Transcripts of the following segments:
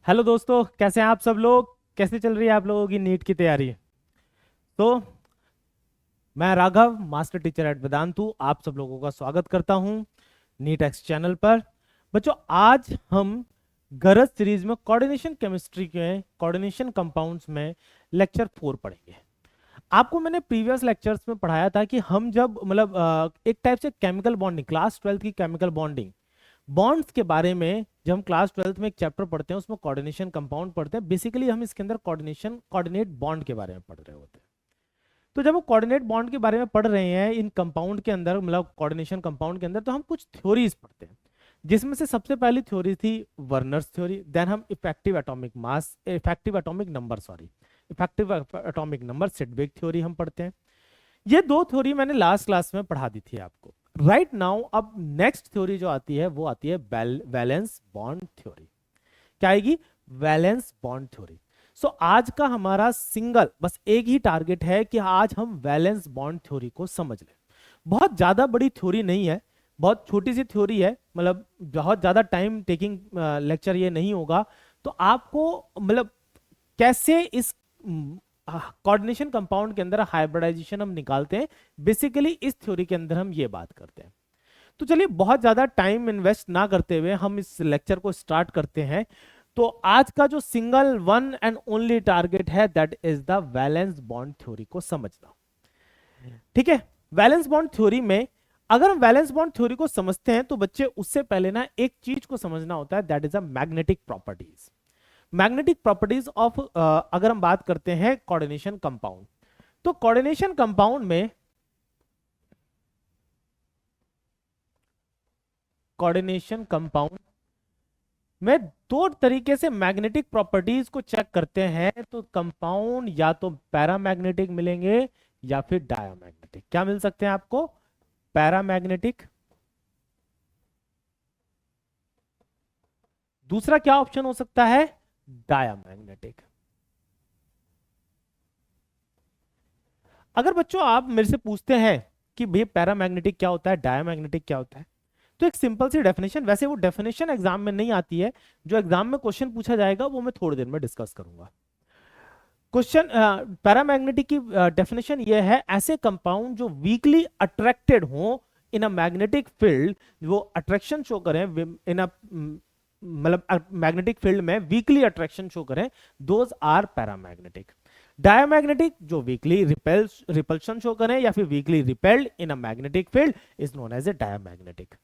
Hello दोस्तों, कैसे हैं आप सब लोग। कैसे चल रही है आप लोगों की नीट की तैयारी। तो मैं Raghav, master teacher at Vedantu, आप सब लोगों का स्वागत करता हूं नीट एक्स चैनल पर। बच्चों, आज हम गरज सीरीज में कोऑर्डिनेशन केमिस्ट्री के कोऑर्डिनेशन कंपाउंड्स में लेक्चर 4 पढ़ेंगे। आपको मैंने प्रीवियस लेक्चर्स में पढ़ाया था कि हम जब एक टाइप से केमिकल बॉन्डिंग, क्लास 12 की केमिकल बॉन्डिंग बॉन्ड्स के बारे में, जब हम क्लास 12 में एक चैप्टर पढ़ते हैं उसमें कोऑर्डिनेशन कंपाउंड पढ़ते हैं। बेसिकली हम इसके अंदर कोऑर्डिनेट बॉन्ड के बारे में पढ़ रहे होते हैं। तो जब वो कोऑर्डिनेट बॉन्ड के बारे में पढ़ रहे हैं इन कंपाउंड के अंदर, कोऑर्डिनेशन कंपाउंड के अंदर, तो हम कुछ थ्योरीज पढ़ते हैं, जिसमें से सबसे पहली थ्योरी थी वर्नर्स थ्योरी। देन हम effective atomic mass, effective atomic number Sidgwick theory हम पढ़ते हैं। ये दो थ्योरी मैंने लास्ट क्लास में पढ़ा दी थी आपको। राइट नाउ अब नेक्स्ट थ्योरी जो आती है वो आती है वैलेंस बॉन्ड थ्योरी। क्या आएगी? Valence bond theory. सो आज का हमारा सिंगल बस एक ही टारगेट है कि आज हम वैलेंस बॉन्ड थ्योरी को समझ लें। बहुत ज्यादा बड़ी थ्योरी नहीं है, बहुत छोटी सी थ्योरी है, मतलब बहुत ज्यादा टाइम टेकिंग लेक्चर ये नहीं होगा। तो आपको कैसे इस कोऑर्डिनेशन कंपाउंड के अंदर हाइब्रिडाइजेशन हम निकालते हैं, बेसिकली इस थ्योरी के अंदर हम ये बात करते हैं। तो चलिए, बहुत ज्यादा टाइम इन्वेस्ट ना करते हुए हम इस लेक्चर को स्टार्ट करते हैं। तो आज का जो single one and only target है that is the valence bond theory को समझना। ठीक है। वैलेंस बॉन्ड थ्योरी में अगर हम वैलेंस बॉन्ड थ्योरी को समझते हैं तो बच्चे उससे पहले ना एक चीज को समझना होता है, that is a magnetic properties. Magnetic properties of, अगर हम बात करते हैं कोऑर्डिनेशन कंपाउंड, तो कोऑर्डिनेशन कंपाउंड में दो तरीके से मैग्नेटिक प्रॉपर्टीज को चेक करते हैं। तो कंपाउंड या तो पैरामैग्नेटिक मिलेंगे या फिर डायामैग्नेटिक। क्या मिल सकते हैं आपको? पैरामैग्नेटिक। दूसरा क्या ऑप्शन हो सकता है? डायामैग्नेटिक। अगर बच्चों आप मेरे से पूछते हैं कि भैया पैरामैग्नेटिक क्या होता है, डायामैग्नेटिक क्या होता है, तो एक सिंपल सी डेफिनेशन, वैसे वो डेफिनेशन एग्जाम में नहीं आती है, जो एग्जाम में क्वेश्चन पूछा जाएगा वो मैं थोड़ी देर में डिस्कस करूंगा। क्वेश्चन पैरामैग्नेटिक की डेफिनेशन ये है, ऐसे कंपाउंड जो वीकली अट्रैक्टेड हो इन अ मैग्नेटिक फील्ड, वो अट्रैक्शन शो करें इन अ मैग्नेटिक फील्ड में वीकली अट्रैक्शन शो करें, दोज आर पैरामैग्नेटिक। डायमैग्नेटिक जो वीकली रिपल्शन शो करें या फिर weakly repelled in a magnetic field is known as a diamagnetic.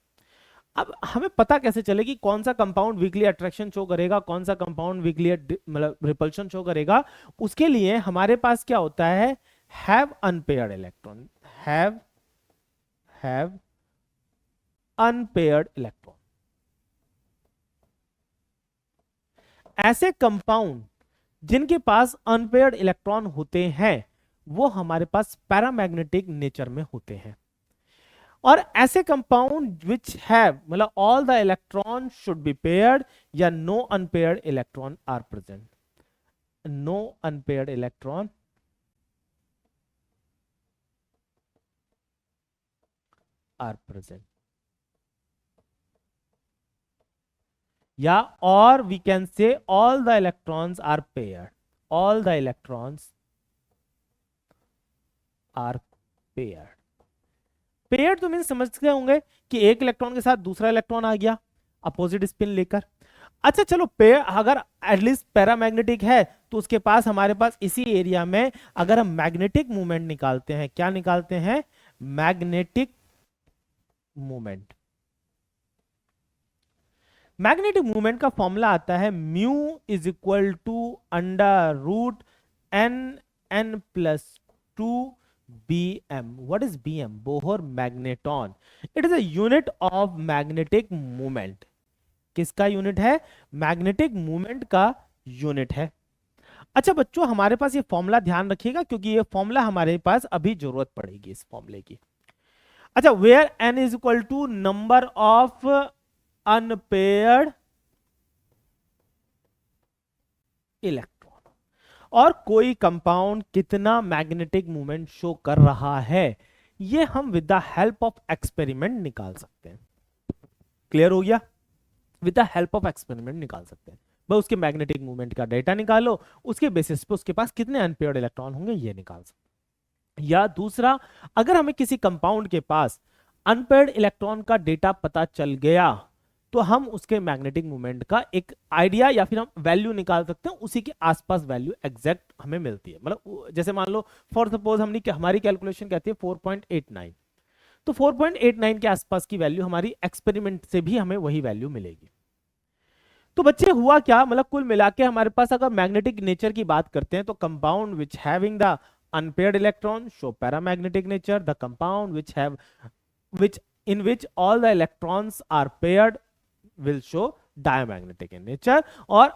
अब हमें पता कैसे चलेगी कौन सा कंपाउंड वीकली अट्रैक्शन शो करेगा, कौन सा कंपाउंड वीकली रिपल्शन शो करेगा? उसके लिए हमारे पास क्या होता है? Have unpaired electron, have unpaired electron. ऐसे कंपाउंड जिनके पास अनपेयर्ड इलेक्ट्रॉन होते हैं वो हमारे पास पैरामैग्नेटिक नेचर में होते हैं। और ऐसे compound which have all the electron should be paired या no unpaired electron are present, no unpaired electron are present, या और we can say all the electrons are paired, all the electrons are paired. Paired तो mean समझते होंगे कि एक electron के साथ दूसरा इलेक्ट्रॉन आ गया अपोजिट स्पिन लेकर। अच्छा चलो, पेयर अगर एटलीस्ट पैरामैग्नेटिक है तो उसके पास, हमारे पास इसी एरिया में अगर हम मैग्नेटिक मूवमेंट निकालते हैं, क्या निकालते हैं? Magnetic movement. मैग्नेटिक मूवमेंट का फॉर्मूला आता है mu is equal to under root N N plus two BM. What is BM? Bohr magneton. It is a unit of magnetic movement. किसका यूनिट है? मैग्नेटिक मूवमेंट का unit है। अच्छा बच्चों, हमारे पास ये फॉर्मूला ध्यान रखिएगा क्योंकि ये फॉर्मूला हमारे पास अभी जरूरत पड़ेगी इस फॉर्मूले की। अच्छा, where n is equal to number of unpaired electron, और कोई कंपाउंड कितना मैग्नेटिक मूवमेंट शो कर रहा है, ये हम with the help of experiment निकाल सकते हैं। क्लियर हो गया? With the help of experiment निकाल सकते हैं। भाई उसके मैग्नेटिक मूवमेंट का डेटा निकालो, उसके बेसिस पे उसके पास कितने अनपेयर्ड इलेक्ट्रॉन होंगे ये निकाल सकते। या दूसरा, अगर हमें किसी कंपाउंड के पास अनपेयर्ड इलेक्ट्रॉन का डेटा पता चल गया तो हम उसके मैग्नेटिक मूवमेंट का एक आइडिया या फिर हम वैल्यू निकाल सकते हैं, उसी के आसपास वैल्यू एग्जैक्ट हमें मिलती है। मतलब जैसे मान लो फॉर सपोज हमारी कैलकुलेशन कहती है 4.89, तो 4.89 के आसपास की वैल्यू हमारी एक्सपेरिमेंट से भी हमें वही वैल्यू मिलेगी। तो बच्चे हुआ क्या, मतलब कुल मिला के हमारे पास अगर मैग्नेटिक नेचर की बात करते हैं तो compound which having the unpaired electron show paramagnetic nature, the compound which in which all the electrons are paired will show diamagnetic in nature. और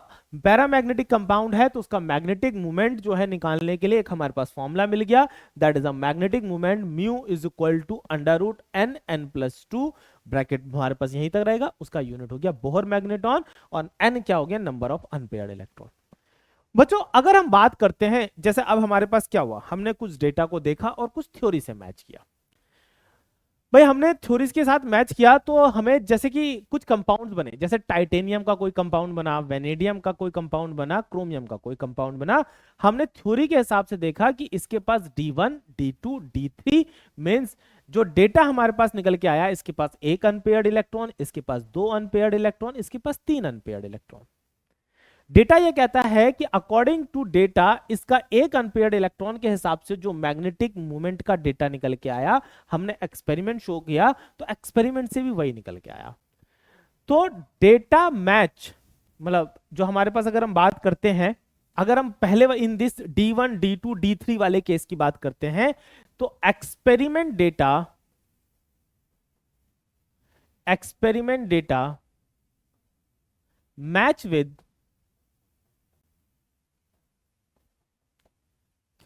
पैरामैग्नेटिक कंपाउंड है तो उसका मैग्नेटिक मूवमेंट जो है निकालने के लिए एक हमारे पास फॉर्मूला मिल गया, that is a magnetic movement mu is equal to √n+2, bracket हमारे पास यहीं तक रहेगा, उसका यूनिट हो गया बोहर मैग्नेटॉन, और n क्या हो गया, नंबर ऑफ अनपेयर्ड इलेक्ट्रॉन। बच्चों अगर हम बात करते हैं, जैसे अब हमारे पास क्या हुआ, हमने कुछ डेटा को देखा और कुछ थ्योरी से मैच किया। भाई हमने थ्योरीज के साथ मैच किया तो हमें जैसे कि कुछ कंपाउंड्स बने, जैसे टाइटेनियम का कोई कंपाउंड बना, वेनेडियम का कोई कंपाउंड बना, क्रोमियम का कोई कंपाउंड बना। हमने थ्योरी के हिसाब से देखा कि इसके पास D1, D2, D3 मींस जो डेटा हमारे पास निकल के आया, इसके पास एक अनपेयर्ड इलेक्ट्रॉन, इसके पास दो अनपेयर्ड इलेक्ट्रॉन, इसके पास तीन अनपेयर्ड इलेक्ट्रॉन। डेटा ये कहता है कि अकॉर्डिंग टू डेटा इसका एक अनपेयर्ड इलेक्ट्रॉन के हिसाब से जो मैग्नेटिक मूवमेंट का डेटा निकल के आया, हमने एक्सपेरिमेंट शो किया तो एक्सपेरिमेंट से भी वही निकल के आया। तो डेटा मैच, मतलब जो हमारे पास अगर हम बात करते हैं, अगर हम पहले in this D1, D2, D3 वाले केस की बात करते हैं तो experiment data match with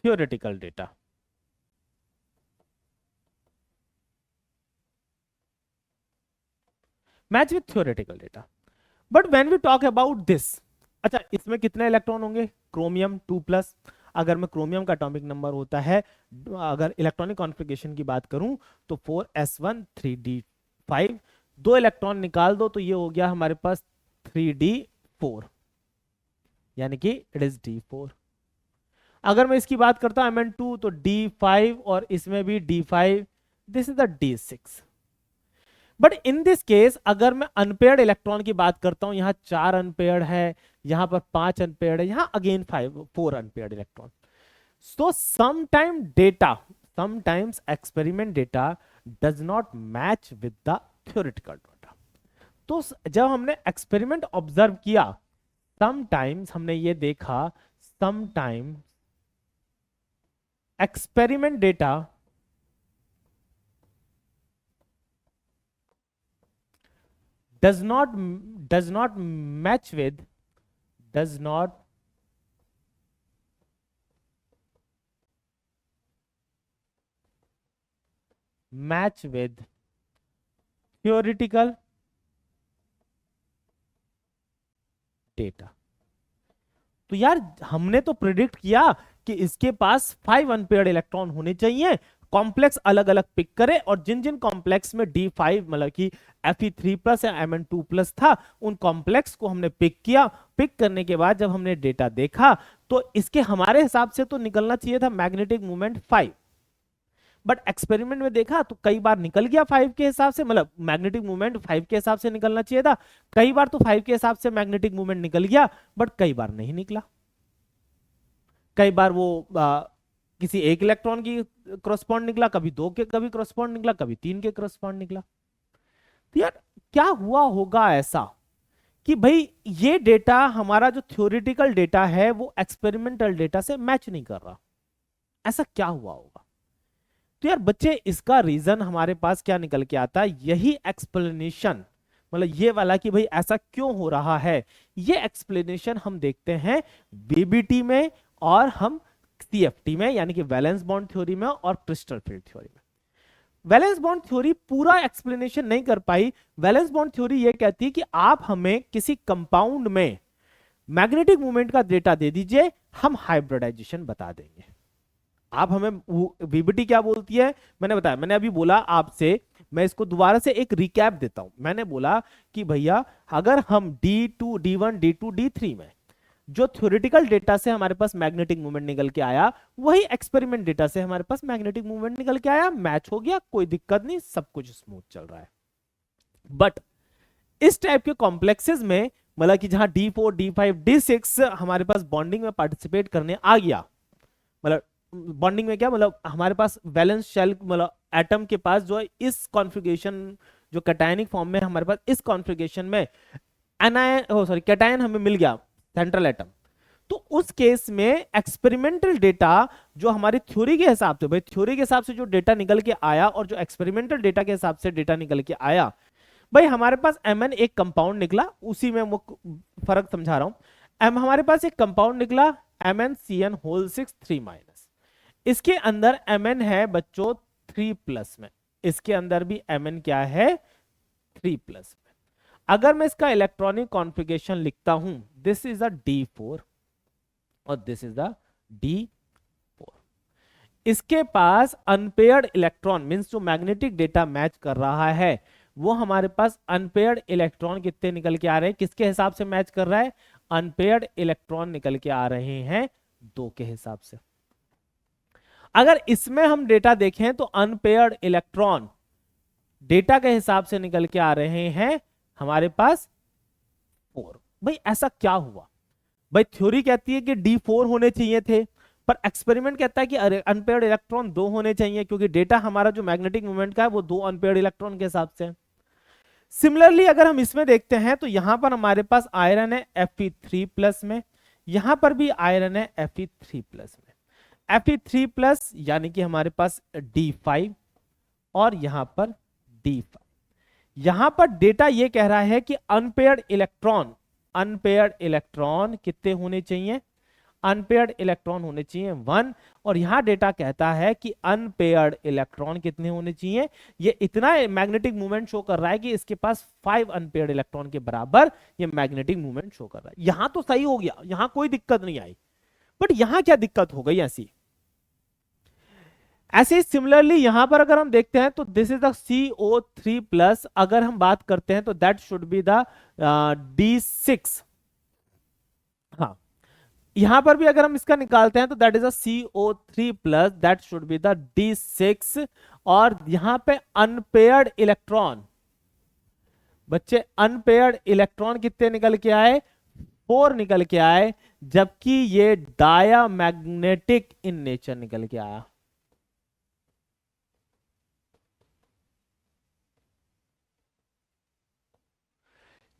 theoretical data। Match with theoretical data, but when we talk about this, अच्छा इसमें कितने इलेक्ट्रॉन होंगे, क्रोमियम 2+, अगर मैं क्रोमियम का एटॉमिक नंबर होता है, अगर इलेक्ट्रॉनिक कॉन्फ़िगरेशन की बात करूं तो 4s1 3d5, दो इलेक्ट्रॉन निकाल दो तो ये हो गया हमारे पास 3d4, यानी कि इट इज d4। अगर मैं इसकी बात करता हूं Mn2 तो D5 और इसमें भी D5, this is the D6। But in this case अगर मैं अनपेयर्ड इलेक्ट्रॉन की बात करता हूं, यहां 4 अनपेयर्ड है, यहां पर 5 अनपेयर्ड है, यहां again 4 unpaired electron. So sometimes experiment data does not match with the theoretical data. तो जब हमने एक्सपेरिमेंट ऑब्जर्व किया, समटाइम्स हमने ये देखा, sometimes experiment data does not match with theoretical data। तो यार हमने तो प्रिडिक्ट किया कि इसके पास 5 अनपेयर्ड इलेक्ट्रॉन होने चाहिए, कॉम्प्लेक्स अलग अलग पिक करे, और जिन जिन कॉम्प्लेक्स में D5 मतलब कि Fe3+ या Mn2+ था, उन कॉम्प्लेक्स को हमने पिक किया। पिक करने के बाद जब हमने डेटा देखा तो इसके हमारे हिसाब से तो निकलना चाहिए था मैग्नेटिक मूवमेंट 5, बट एक्सपेरिमेंट में देखा तो कई बार निकल गया 5 के हिसाब से, मतलब मैग्नेटिक मूवमेंट 5 के हिसाब से निकलना चाहिए था, कई बार तो 5 के हिसाब से मैग्नेटिक मूवमेंट निकल गया, बट कई बार नहीं निकला। कई बार वो किसी एक इलेक्ट्रॉन की क्रॉसपॉन्ड निकला, कभी 2 के कभी क्रॉसपॉन्ड निकला, कभी 3 के क्रॉसपॉन्ड निकला। तो यार क्या हुआ होगा ऐसा कि भाई ये डेटा हमारा जो थ्योरेटिकल डेटा है वो एक्सपेरिमेंटल डेटा से मैच नहीं कर रहा, ऐसा क्या हुआ होगा। तो यार बच्चे इसका रीजन हमारे पास क्या निकल के आता है, यही एक्सप्लेनेशन, मतलब ये वाला कि भाई ऐसा क्यों हो रहा है, ये एक्सप्लेनेशन हम देखते हैं बीबीटी में और हम सीएफटी में, यानी कि वैलेंस बॉन्ड थ्योरी में और क्रिस्टल फील्ड थ्योरी में। वैलेंस बॉन्ड थ्योरी पूरा एक्सप्लेनेशन नहीं कर पाई। वैलेंस बॉन्ड थ्योरी ये कहती है कि आप हमें किसी कंपाउंड में मैग्नेटिक मूवमेंट का डेटा दे दीजिए, हम हाइब्रिडाइजेशन बता देंगे। आप हमें बीबीटी क्या बोलती है, मैंने बताया, मैंने अभी बोला आपसे मैं इसको दोबारा से एक रिकैप देता हूं। मैंने बोला कि भैया अगर हम D2 D1 D2 D3 में जो थ्योरेटिकल डेटा से हमारे पास मैग्नेटिक मूवमेंट निकल के आया, वही एक्सपेरिमेंट डेटा से हमारे पास मैग्नेटिक मूवमेंट निकल के आया, मैच हो गया, कोई दिक्कत नहीं, सब कुछ स्मूथ चल रहा है। बट इस टाइप के कॉम्प्लेक्सेस में मतलब कि जहां D4 D5 D6 हमारे पास बॉन्डिंग में पार्टिसिपेट करने आ गया, मतलब बॉन्डिंग में क्या मतलब हमारे पास वैलेंस शेल मतलब एटम के पास जो है इस कॉन्फ़िगरेशन जो कैटायनिक फॉर्म में हमारे पास इस कॉन्फ़िगरेशन में एनायन सॉरी कैटायन हमें मिल गया सेंट्रल एटम, तो उस केस में एक्सपेरिमेंटल डेटा जो हमारी थ्योरी के हिसाब से, भाई थ्योरी के हिसाब से जो डेटा निकल के आया और जो एक्सपेरिमेंटल डेटा के हिसाब से डेटा निकल के आया, भाई हमारे पास Mn एक कंपाउंड निकला, उसी में फर्क समझा रहा हूं। हमारे पास एक कंपाउंड निकला MnCN6 3-, इसके अंदर Mn है बच्चों 3+ में, इसके अंदर भी Mn क्या है 3+ में। अगर मैं इसका इलेक्ट्रॉनिक कॉन्फ़िगरेशन लिखता हूं, दिस इज अ D4 और दिस इज अ D4, इसके पास अनपेयर्ड इलेक्ट्रॉन मींस जो मैग्नेटिक डेटा मैच कर रहा है वो हमारे पास अनपेयर्ड इलेक्ट्रॉन कितने निकल के आ रहे हैं, किसके हिसाब से मैच कर रहा है, अनपेयर्ड इलेक्ट्रॉन निकल के आ रहे हैं 2 के हिसाब से। अगर इसमें हम डेटा देखें तो अनपेयर्ड इलेक्ट्रॉन डेटा के हिसाब से निकल के आ रहे हैं हमारे पास 4। भाई ऐसा क्या हुआ, भाई थ्योरी कहती है कि D4 होने चाहिए थे, पर एक्सपेरिमेंट कहता है कि अरे अनपेयर्ड इलेक्ट्रॉन 2 होने चाहिए, क्योंकि डेटा हमारा जो मैग्नेटिक मोमेंट का है वो 2 अनपेयर्ड इलेक्ट्रॉन के हिसाब से। सिमिलरली अगर हम इसमें देखते हैं तो यहां पर हमारे पास आयरन है Fe3+ में, यहां पर भी आयरन है Fe3+ में, Fe3+ यानी कि हमारे पास D5 और यहां पर D5। यहां पर डेटा ये कह रहा है कि अनपेयर्ड इलेक्ट्रॉन कितने होने चाहिए, अनपेयर्ड इलेक्ट्रॉन होने चाहिए 1, और यहां डेटा कहता है कि अनपेयर्ड इलेक्ट्रॉन कितने होने चाहिए, ये इतना मैग्नेटिक मूवमेंट शो कर रहा है कि इसके पास 5 अनपेयर्ड इलेक्ट्रॉन के बराबर ये मैग्नेटिक मूवमेंट शो कर रहा है। यहां तो सही हो गया, यहां कोई दिक्कत नहीं आई, बट यहां क्या दिक्कत हो गई ऐसे सिमिलरली यहां पर अगर हम देखते हैं तो दिस इज द CO3+, अगर हम बात करते हैं तो that should be the D6। हाँ, यहां पर भी अगर हम इसका निकालते हैं तो that is a CO3+, that should be the D6। और यहां पे अनपेयर्ड इलेक्ट्रॉन, बच्चे अनपेयर्ड इलेक्ट्रॉन कितने निकल के आए, 4 निकल के आए, जबकि ये डायामैग्नेटिक इन नेचर निकल के आया।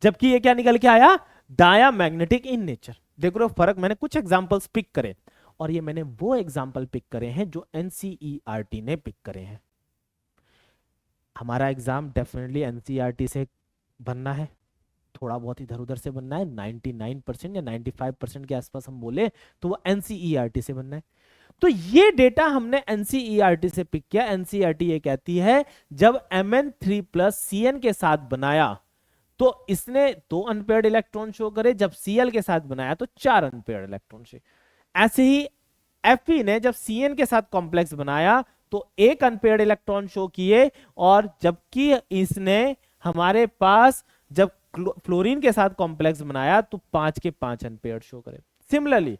जबकि ये क्या निकल के आया, डायामैग्नेटिक इन नेचर। देखो फर्क, मैंने कुछ एग्जांपल्स पिक करे और ये मैंने वो एग्जांपल पिक करे हैं जो एनसीईआरटी ने पिक करे हैं। हमारा एग्जाम डेफिनेटली एनसीईआरटी से बनना है, थोड़ा बहुत इधर उधर से बनना है, 99% या 95% के आसपास हम बोले तो वो एनसीईआरटी से बनना है। तो ये डेटा हमने एनसीईआरटी से पिक किया। एनसीईआरटी ये कहती है जब Mn3+ Cn के साथ बनाया तो इसने 2 अनपेयर्ड इलेक्ट्रॉन शो करे, जब Cl के साथ बनाया तो 4 अनपेयर्ड इलेक्ट्रॉन शो। ऐसे ही Fe ने जब Cn के साथ कॉम्प्लेक्स बनाया तो 1 अनपेयर्ड इलेक्ट्रॉन शो किए, और जबकि इसने हमारे पास जब फ्लोरीन के साथ कॉम्प्लेक्स बनाया तो 5 के 5 अनपेयर्ड शो करे। सिमिलरली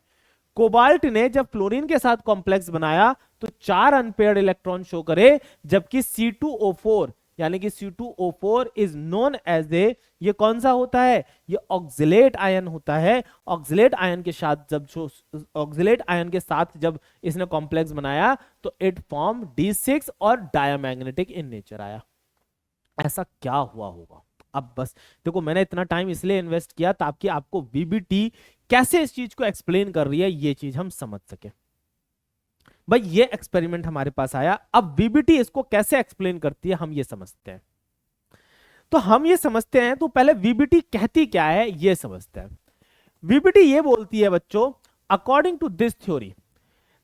कोबाल्ट ने जब फ्लोरीन के साथ कॉम्प्लेक्स बनाया तो 4 अनपेयर्ड इलेक्ट्रॉन शो करे, जबकि C2O4 यानी कि C2O4 इज नोन एज ए, ये कौन सा होता है, ये ऑक्सिलेट आयन होता है। ऑक्सिलेट आयन के साथ जब इसने कॉम्प्लेक्स बनाया तो इट फॉर्म D6 और डायामैग्नेटिक इन नेचर आया। ऐसा क्या हुआ होगा, अब बस देखो मैंने इतना टाइम इसलिए इन्वेस्ट किया ताकि आपको VBT कैसे इस चीज को एक्सप्लेन कर रही है ये चीज हम समझ सके। भाई ये एक्सपेरिमेंट हमारे पास आया, अब VBT इसको कैसे एक्सप्लेन करती है हम ये समझते हैं। तो हम ये समझते हैं तो पहले VBT कहती क्या है ये समझते हैं। VBT ये बोलती है बच्चों, according to this theory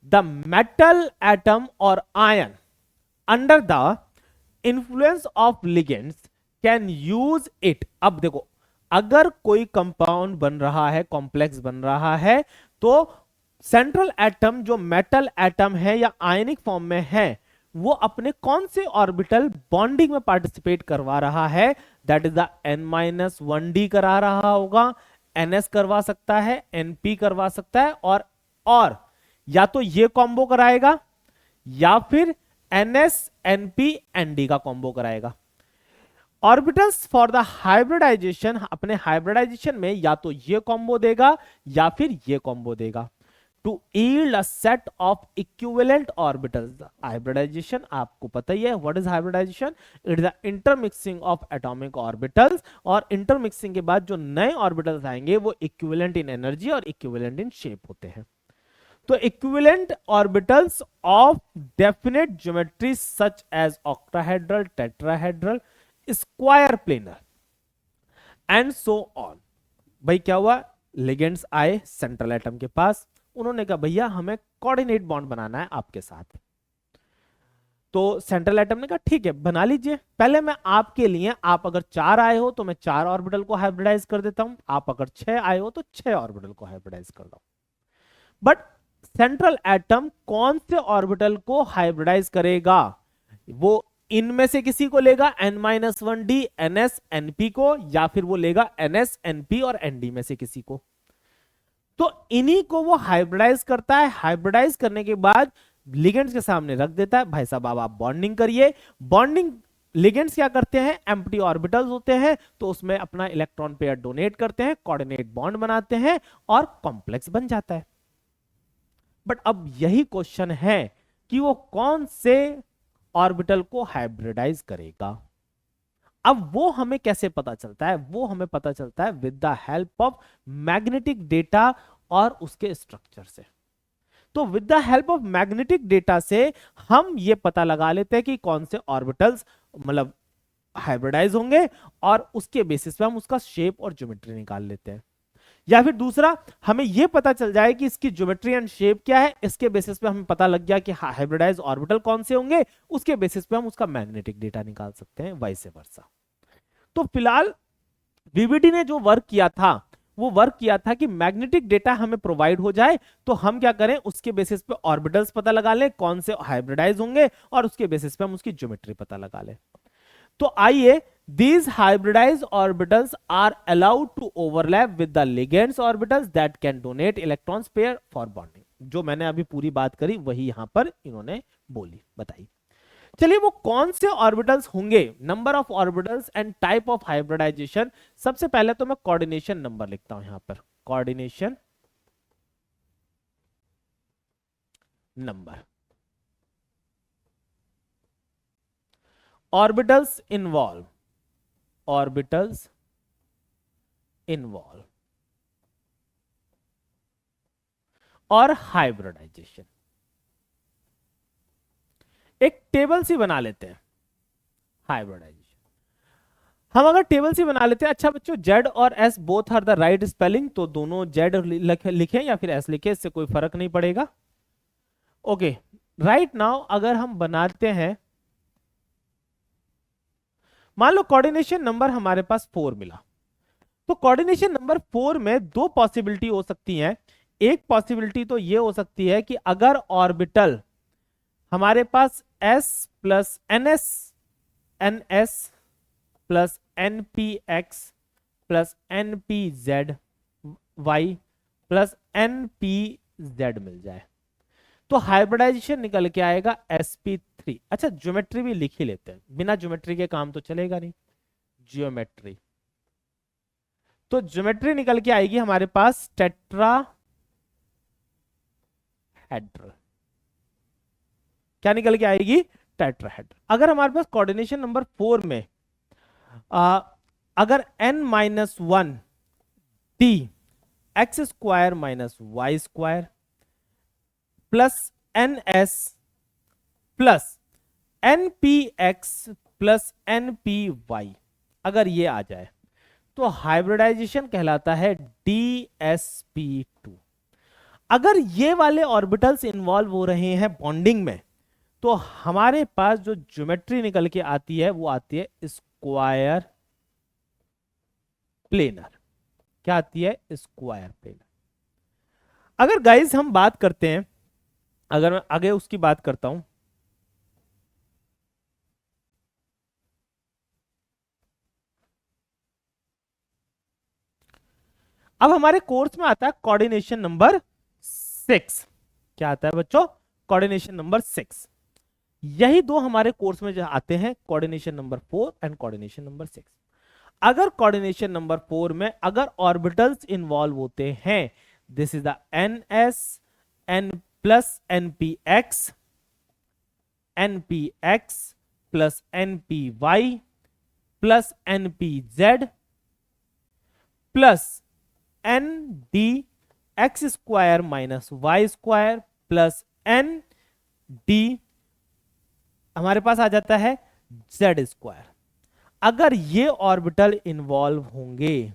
the metal atom और ion under the influence of ligands can use it. अब देखो अगर कोई कंपाउंड बन रहा है, कॉम्प्लेक्स बन रहा है, तो सेंट्रल एटम जो मेटल एटम है या आयनिक फॉर्म में है वो अपने कौन से ऑर्बिटल बॉन्डिंग में पार्टिसिपेट करवा रहा है, दैट इज द n-1d करा रहा होगा, ns करवा सकता है, np करवा सकता है, और या तो ये कॉम्बो कराएगा या फिर ns np nd का कॉम्बो कराएगा। ऑर्बिटल्स फॉर द हाइब्रिडाइजेशन, अपने हाइब्रिडाइजेशन में या तो ये कॉम्बो देगा या फिर ये कॉम्बो देगा, to yield a set of equivalent orbitals। Hybridisation आपको पता ही है, what is hybridisation, it is the intermixing of atomic orbitals, और इंटरमिक्सिंग के बाद जो नए ऑर्बिटल्स आएंगे वो इक्विवेलेंट इन एनर्जी और इक्विवेलेंट इन शेप होते हैं। तो equivalent orbitals of definite geometry such as octahedral, tetrahedral, square planar and so on. भाई क्या हुआ, लिगेंड्स आए सेंट्रल एटम के पास, उन्होंने कहा भैया हमें कोऑर्डिनेट बॉन्ड बनाना है आपके साथ। तो सेंट्रल एटम ने कहा ठीक है बना लीजिए, पहले मैं आपके लिए, आप अगर 4 आए हो तो मैं 4 ऑर्बिटल को हाइब्रिडाइज कर देता हूं, आप अगर 6 आए हो तो 6 ऑर्बिटल को हाइब्रिडाइज कर दो। बट सेंट्रल एटम कौन से ऑर्बिटल को हाइब्रिडाइज करेगा, वो इनमें से किसी को लेगा, n-1d ns np को, या फिर वो लेगा ns np और nd में से किसी को। तो इन्हीं को वो हाइब्रिडाइज करता है, हाइब्रिडाइज करने के बाद लिगेंड्स के सामने रख देता है, भाई साहब आप बॉन्डिंग करिए। बॉन्डिंग लिगेंड्स क्या करते हैं, एम्प्टी ऑर्बिटल्स होते हैं, तो उसमें अपना इलेक्ट्रॉन पेयर डोनेट करते हैं, कोऑर्डिनेट बॉन्ड बनाते हैं और कॉम्प्लेक्स बन जाता है। बट अब यही क्वेश्चन है कि वो कौन से ऑर्बिटल को हाइब्रिडाइज करेगा। अब वो हमें कैसे पता चलता है, वो हमें पता चलता है with the help of magnetic data और उसके स्ट्रक्चर से। तो with the help of magnetic data से हम ये पता लगा लेते हैं कि कौन से ऑर्बिटल्स मतलब हाइब्रिडाइज होंगे, और उसके बेसिस पे हम उसका शेप और ज्योमेट्री निकाल लेते हैं। या फिर दूसरा, हमें यह पता चल जाए कि इसकी ज्योमेट्री एंड शेप क्या है, इसके बेसिस पे हमें पता लग गया कि हाइब्रिडाइज ऑर्बिटल कौन से होंगे, उसके बेसिस पे हम उसका मैग्नेटिक डेटा निकाल सकते हैं, वाइस वर्सा। तो फिलहाल वीवीडी ने जो वर्क किया था वो वर्क किया था कि मैग्नेटिक डेटा हमें प्रोवाइड हो जाए तो हम क्या करें, उसके बेसिस पे ऑर्बिटल्स पता लगा लें कौन से हाइब्रिडाइज होंगे, और उसके बेसिस पे हम उसकी ज्योमेट्री पता लगा लें। तो आइए, these hybridized orbitals are allowed to overlap with the ligands orbitals that can donate electrons pair for bonding। जो मैंने अभी पूरी बात करी वही यहां पर इन्होंने बोली, बताई। चलिए वो कौन से ऑर्बिटल्स होंगे, number of orbitals and type of hybridisation. सबसे पहले तो मैं कोऑर्डिनेशन नंबर लिखता हूं यहां पर, coordination number. Orbitals involve, orbitals involve और हाइब्रिडाइजेशन। एक टेबल सी बना लेते हैं, हाइब्रिडाइजेशन। हम अगर टेबल सी बना लेते हैं, अच्छा बच्चों जेड और S both are the right spelling, तो दोनों जेड लिखें या फिर एस लिखें, इससे कोई फर्क नहीं पड़ेगा। ओके, राइट नाउ अगर हम बनाते हैं, मान लो कोऑर्डिनेशन नंबर हमारे पास 4 मिला, तो कोऑर्डिनेशन नंबर 4 में दो पॉसिबिलिटी हो सकती हैं। एक पॉसिबिलिटी तो ये हो सकती है कि अगर ऑर्बिटल हमारे पास s plus ns ns plus npx plus npz y plus npz मिल जाए तो हाइब्रिडाइजेशन निकल के आएगा sp3। अच्छा ज्योमेट्री भी लिख ही लेते हैं, बिना ज्योमेट्री के काम तो चलेगा नहीं। ज्योमेट्री, तो ज्योमेट्री निकल के आएगी हमारे पास टेट्राहेड्रल। क्या निकल के आएगी, टेट्राहेड्रल। अगर हमारे पास कोऑर्डिनेशन नंबर 4 में अगर n-1 t x square minus Y square plus ns plus npx plus npy अगर ये आ जाए तो हाइब्रिडाइजेशन कहलाता है dsp2। अगर ये वाले ऑर्बिटल्स इन्वॉल्व हो रहे हैं बॉन्डिंग में तो हमारे पास जो ज्योमेट्री निकल के आती है वो आती है स्क्वायर प्लेनर। क्या आती है, स्क्वायर प्लेनर। अगर गाइस हम बात करते हैं, अगर मैं आगे उसकी बात करता हूं, अब हमारे कोर्स में आता है कोऑर्डिनेशन नंबर 6। क्या आता है बच्चों? Coordination number 6। यही दो हमारे कोर्स में जो आते हैं, coordination number 4 and coordination number 6। अगर कोऑर्डिनेशन नंबर 4 में अगर ऑर्बिटल्स इन्वॉल्व होते हैं, this is the ns, n plus npx, npx plus npy plus npz plus N D X square minus Y square plus N D हमारे पास आ जाता है Z square. अगर ये ऑर्बिटल इन्वॉल्व होंगे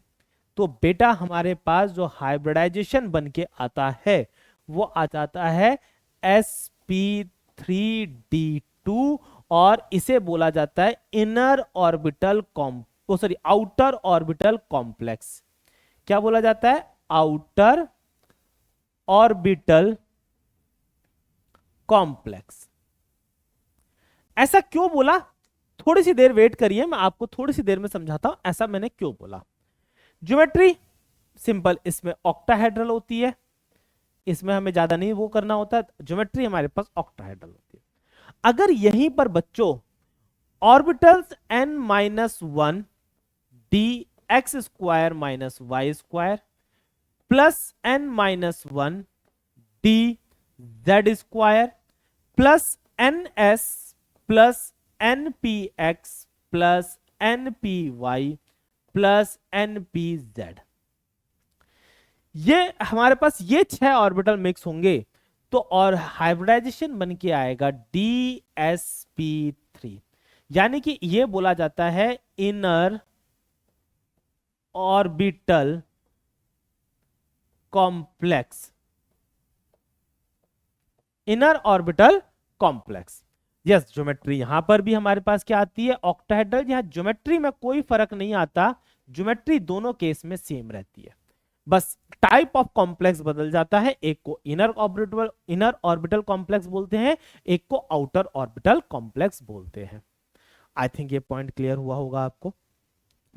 तो बेटा हमारे पास जो हाइब्रिडाइजेशन बन के आता है वो आ जाता है sp3d2 और इसे बोला जाता है inner orbital outer orbital complex. क्या बोला जाता है? Outer orbital complex. ऐसा क्यों बोला? थोड़ी सी देर वेट करिए, मैं आपको थोड़ी सी देर में समझाता हूं ऐसा मैंने क्यों बोला। ज्योमेट्री सिंपल, इसमें ऑक्टाहेड्रल होती है, इसमें हमें ज्यादा नहीं वो करना होता, ज्योमेट्री हमारे पास ऑक्टाहेड्रल होती है। अगर यहीं पर बच्चों orbitals n-1 D X square minus Y square plus n-1 D Z square plus ns plus npx plus npy plus npz, ये हमारे पास ये 6 ऑर्बिटल मिक्स होंगे तो और हाइब्रिडाइजेशन बन के आएगा dsp3, यानी कि ये बोला जाता है inner orbital complex. Inner orbital complex. Yes, geometry यहां पर भी हमारे पास क्या आती है? ऑक्टाहेड्रल। यहां ज्योमेट्री में कोई फर्क नहीं आता, ज्योमेट्री दोनों केस में सेम रहती है, बस टाइप ऑफ कॉम्प्लेक्स बदल जाता है। एक को इनर ऑर्बिटल कॉम्प्लेक्स बोलते हैं, एक को आउटर ऑर्बिटल कॉम्प्लेक्स बोलते हैं। आई थिंक ये पॉइंट क्लियर हुआ होगा आपको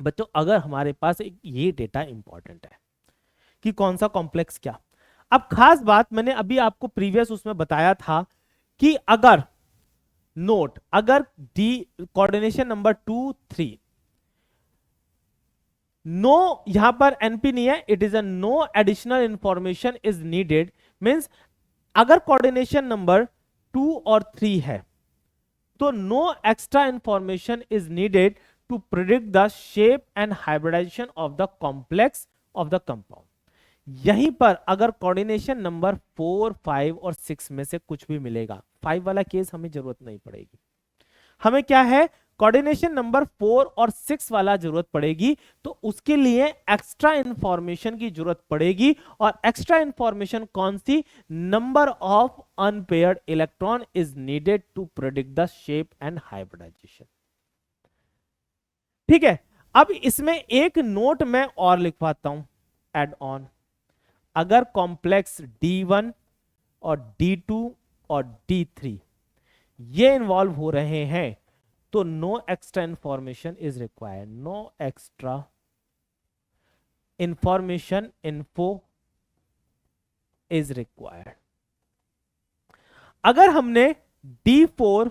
बच्चों। अगर हमारे पास एक ये डेटा इंपॉर्टेंट है कि कौन सा कॉम्प्लेक्स क्या। अब खास बात मैंने अभी आपको प्रीवियस उसमें बताया था कि अगर नोट, अगर डी कोऑर्डिनेशन नंबर 2, 3 नो, यहां पर एनपी नहीं है, it is a no additional information is needed, means अगर कोऑर्डिनेशन नंबर 2 और 3 है तो no extra information is needed to predict the shape and hybridisation of the complex of the compound. यहीं पर अगर कोऑर्डिनेशन नंबर 4, 5 और 6 में से कुछ भी मिलेगा, 5 वाला केस हमें जरूरत नहीं पड़ेगी, हमें क्या है कोऑर्डिनेशन नंबर 4 और 6 वाला जरूरत पड़ेगी, तो उसके लिए एक्स्ट्रा इंफॉर्मेशन की जरूरत पड़ेगी। और एक्स्ट्रा इंफॉर्मेशन कौन सी? Number of unpaired electron is needed to predict the shape and hybridization. ठीक है, अब इसमें एक नोट मैं और लिखवाता हूं एड ऑन। अगर कॉम्प्लेक्स D1 और D2 और D3 ये इन्वॉल्व हो रहे हैं तो no extra information is required, no extra information info is required. अगर हमने D4,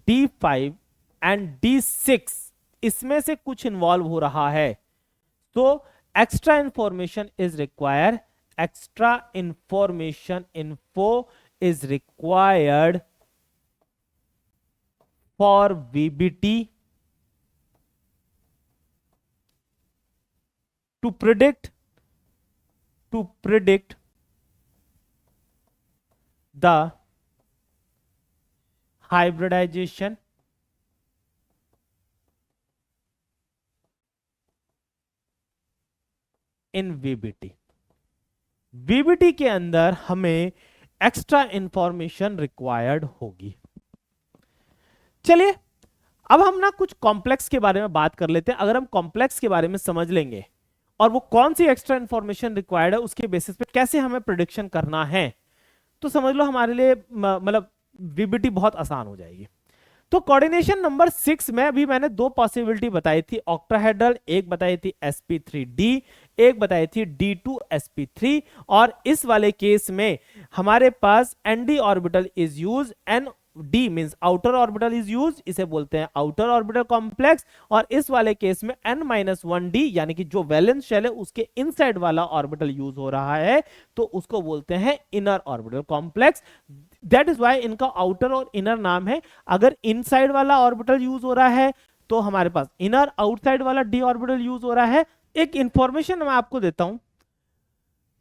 D5 एंड D6 इसमें से कुछ इन्वॉल्व हो रहा है तो extra information is required, extra information info is required for VBT to predict the hybridization in VBT। VBT के अंदर हमें एक्स्ट्रा इंफॉर्मेशन रिक्वायर्ड होगी। चलिए अब हम ना कुछ कॉम्प्लेक्स के बारे में बात कर लेते हैं। अगर हम कॉम्प्लेक्स के बारे में समझ लेंगे और वो कौन सी एक्स्ट्रा इंफॉर्मेशन रिक्वायर्ड है, उसके बेसिस पे कैसे हमें प्रेडिक्शन करना है, तो समझ लो हमारे लिए मतलब वीबीटी बहुत आसान हो जाएगी। तो कोऑर्डिनेशन नंबर 6 में अभी मैंने दो पॉसिबिलिटी बताई थी ऑक्टाहेड्रल, एक बताई थी sp3d, एक बताई थी d2sp3, और इस वाले केस में हमारे पास nd orbital is use, D means outer orbital is use, इसे बोलते हैं आउटर ऑर्बिटल कॉम्प्लेक्स, और इस वाले केस में n-1d यानी कि जो वैलेंस शेल है उसके इनसाइड वाला ऑर्बिटल यूज हो रहा है, तो उसको बोलते हैं inner orbital complex. That is why इनका आउटर और इनर नाम है। अगर इनसाइड वाला ऑर्बिटल यूज हो रहा है तो हमारे पास इनर, आउटसाइड वाला डी ऑर्बिटल यूज हो रहा है। एक इंफॉर्मेशन मैं आपको देता हूं,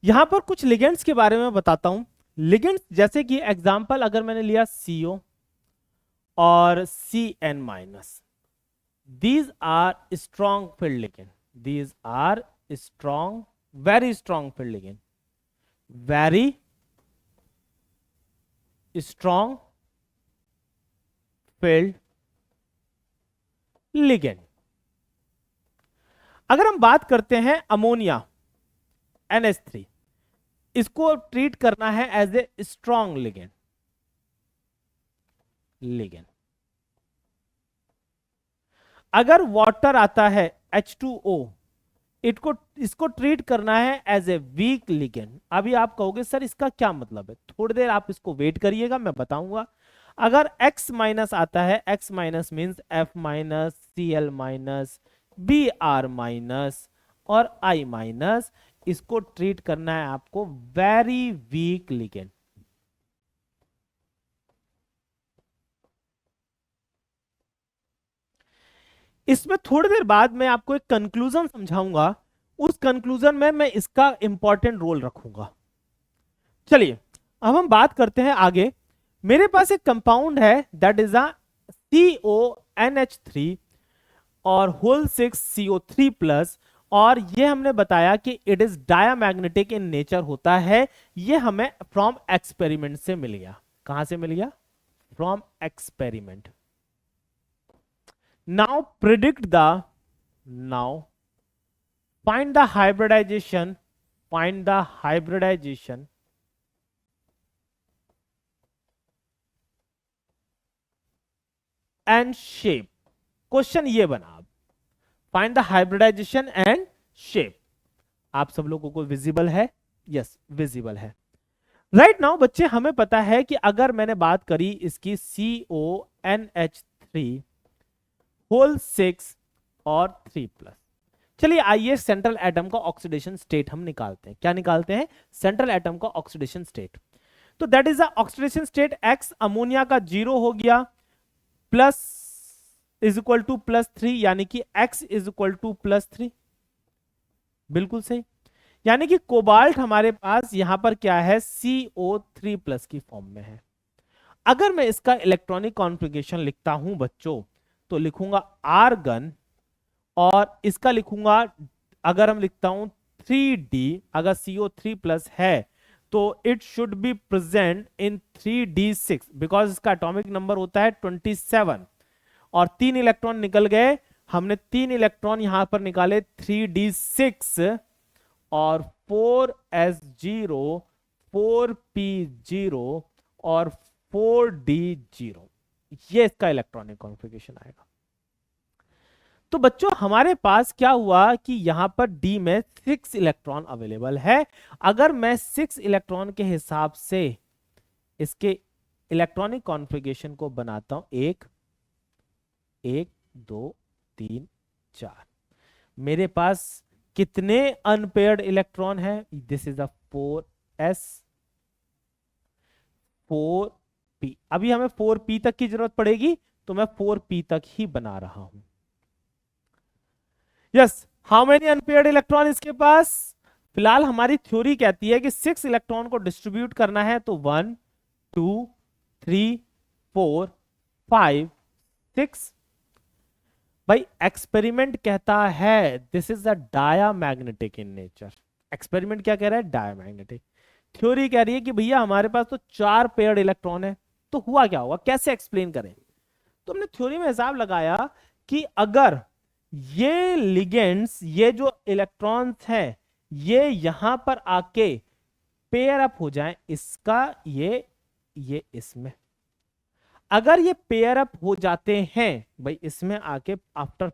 यहां पर कुछ लिगेंड्स के बारे में बताता हूं। लिगेंड्स जैसे कि एग्जांपल अगर मैंने लिया CO और CN-, these are strong field ligand, these are strong, very strong field ligand, very strong field ligand। अगर हम बात करते हैं अमोनिया NH3, इसको ट्रीट करना है एज ए स्ट्रॉन्ग लिगेंड, अगर वाटर आता है H2O, इसको ट्रीट करना है एज ए वीक लिगेंड। अभी आप कहोगे सर इसका क्या मतलब है, थोड़ी देर आप इसको वेट करिएगा, मैं बताऊंगा। अगर X माइनस आता है, X minus means F minus, Cl minus, Br minus और I माइनस, इसको ट्रीट करना है आपको वेरी वीक लिगेंड। इसमें थोड़ी देर बाद मैं आपको एक कंक्लूजन समझाऊंगा, उस कंक्लूजन में मैं इसका इंपॉर्टेंट रोल रखूंगा। चलिए अब हम बात करते हैं आगे। मेरे पास एक कंपाउंड है दैट इज अ CONH3 और होल 6 CO3 प्लस, और ये हमने बताया कि it is diamagnetic in nature होता है। ये हमें फ्रॉम एक्सपेरिमेंट से मिल गया। कहां से मिल गया? From experiment. Now predict the, now find the hybridization, find the hybridization and shape। Question ये बना अब, find the hybridization and shape. आप सब लोगों को विजिबल है? यस विजिबल है। राइट नाउ बच्चे हमें पता है कि अगर मैंने बात करी इसकी CONH3 होल 6 और 3 प्लस, चलिए आइए सेंट्रल एटम का ऑक्सीडेशन स्टेट हम निकालते हैं। क्या निकालते हैं? सेंट्रल एटम का ऑक्सीडेशन स्टेट। तो that is the oxidation state X, ammonia का 0 हो गया, प्लस इज इक्वल टू +3, यानी कि X इज इक्वल टू +3। बिल्कुल सही। यानी कि कोबाल्ट हमारे पास यहां पर क्या है? CO3 प्लस की फॉर्म में है। अगर मैं इसका इलेक्ट्रॉनिक कॉन्फ़िगरेशन लिखता हूं बच्चों, तो लिखूंगा आर्गन, और इसका लिखूंगा, अगर हम लिखता हूं 3D, अगर CO3 प्लस है तो it should be present in 3D6, because इसका एटॉमिक नंबर होता है 27, और 3 इलेक्ट्रॉन निकल गए। हमने 3 इलेक्ट्रॉन यहां पर निकाले 3D6 और 4s0, 4p0 और 4d0, ये इसका इलेक्ट्रॉनिक कॉन्फ़िगरेशन आएगा। तो बच्चों हमारे पास क्या हुआ कि यहां पर D में 6 इलेक्ट्रॉन अवेलेबल है। अगर मैं 6 इलेक्ट्रॉन के हिसाब से इसके इलेक्ट्रॉनिक कॉन्फ़िगरेशन को बनाता हूं, 1 2 3 4, मेरे पास कितने अनपेयर्ड इलेक्ट्रॉन है? This is a 4s 4p। अभी हमें 4p तक की जरूरत पड़ेगी, तो मैं 4p तक ही बना रहा हूं। Yes, how many unpaired electron इसके पास? फिलहाल हमारी थ्योरी कहती है कि 6 इलेक्ट्रॉन को डिस्ट्रीब्यूट करना है, तो 1 2 3 4 5 6। भाई एक्सपेरिमेंट कहता है this is a diamagnetic in nature. Experiment क्या कह रहा है? डायामैग्नेटिक। थ्योरी कह रही है कि भैया हमारे पास तो 4 पेयर्ड इलेक्ट्रॉन है, तो हुआ क्या होगा, कैसे एक्सप्लेन करें? तो हमने थ्योरी में हिसाब लगाया कि अगर ये लिगेंड्स, ये जो इलेक्ट्रॉन्स हैं, ये यहां पर आके पेयर अप हो जाएं, इसका ये इसमें, अगर ये पेयर अप हो जाते हैं भाई इसमें आके, आफ्टर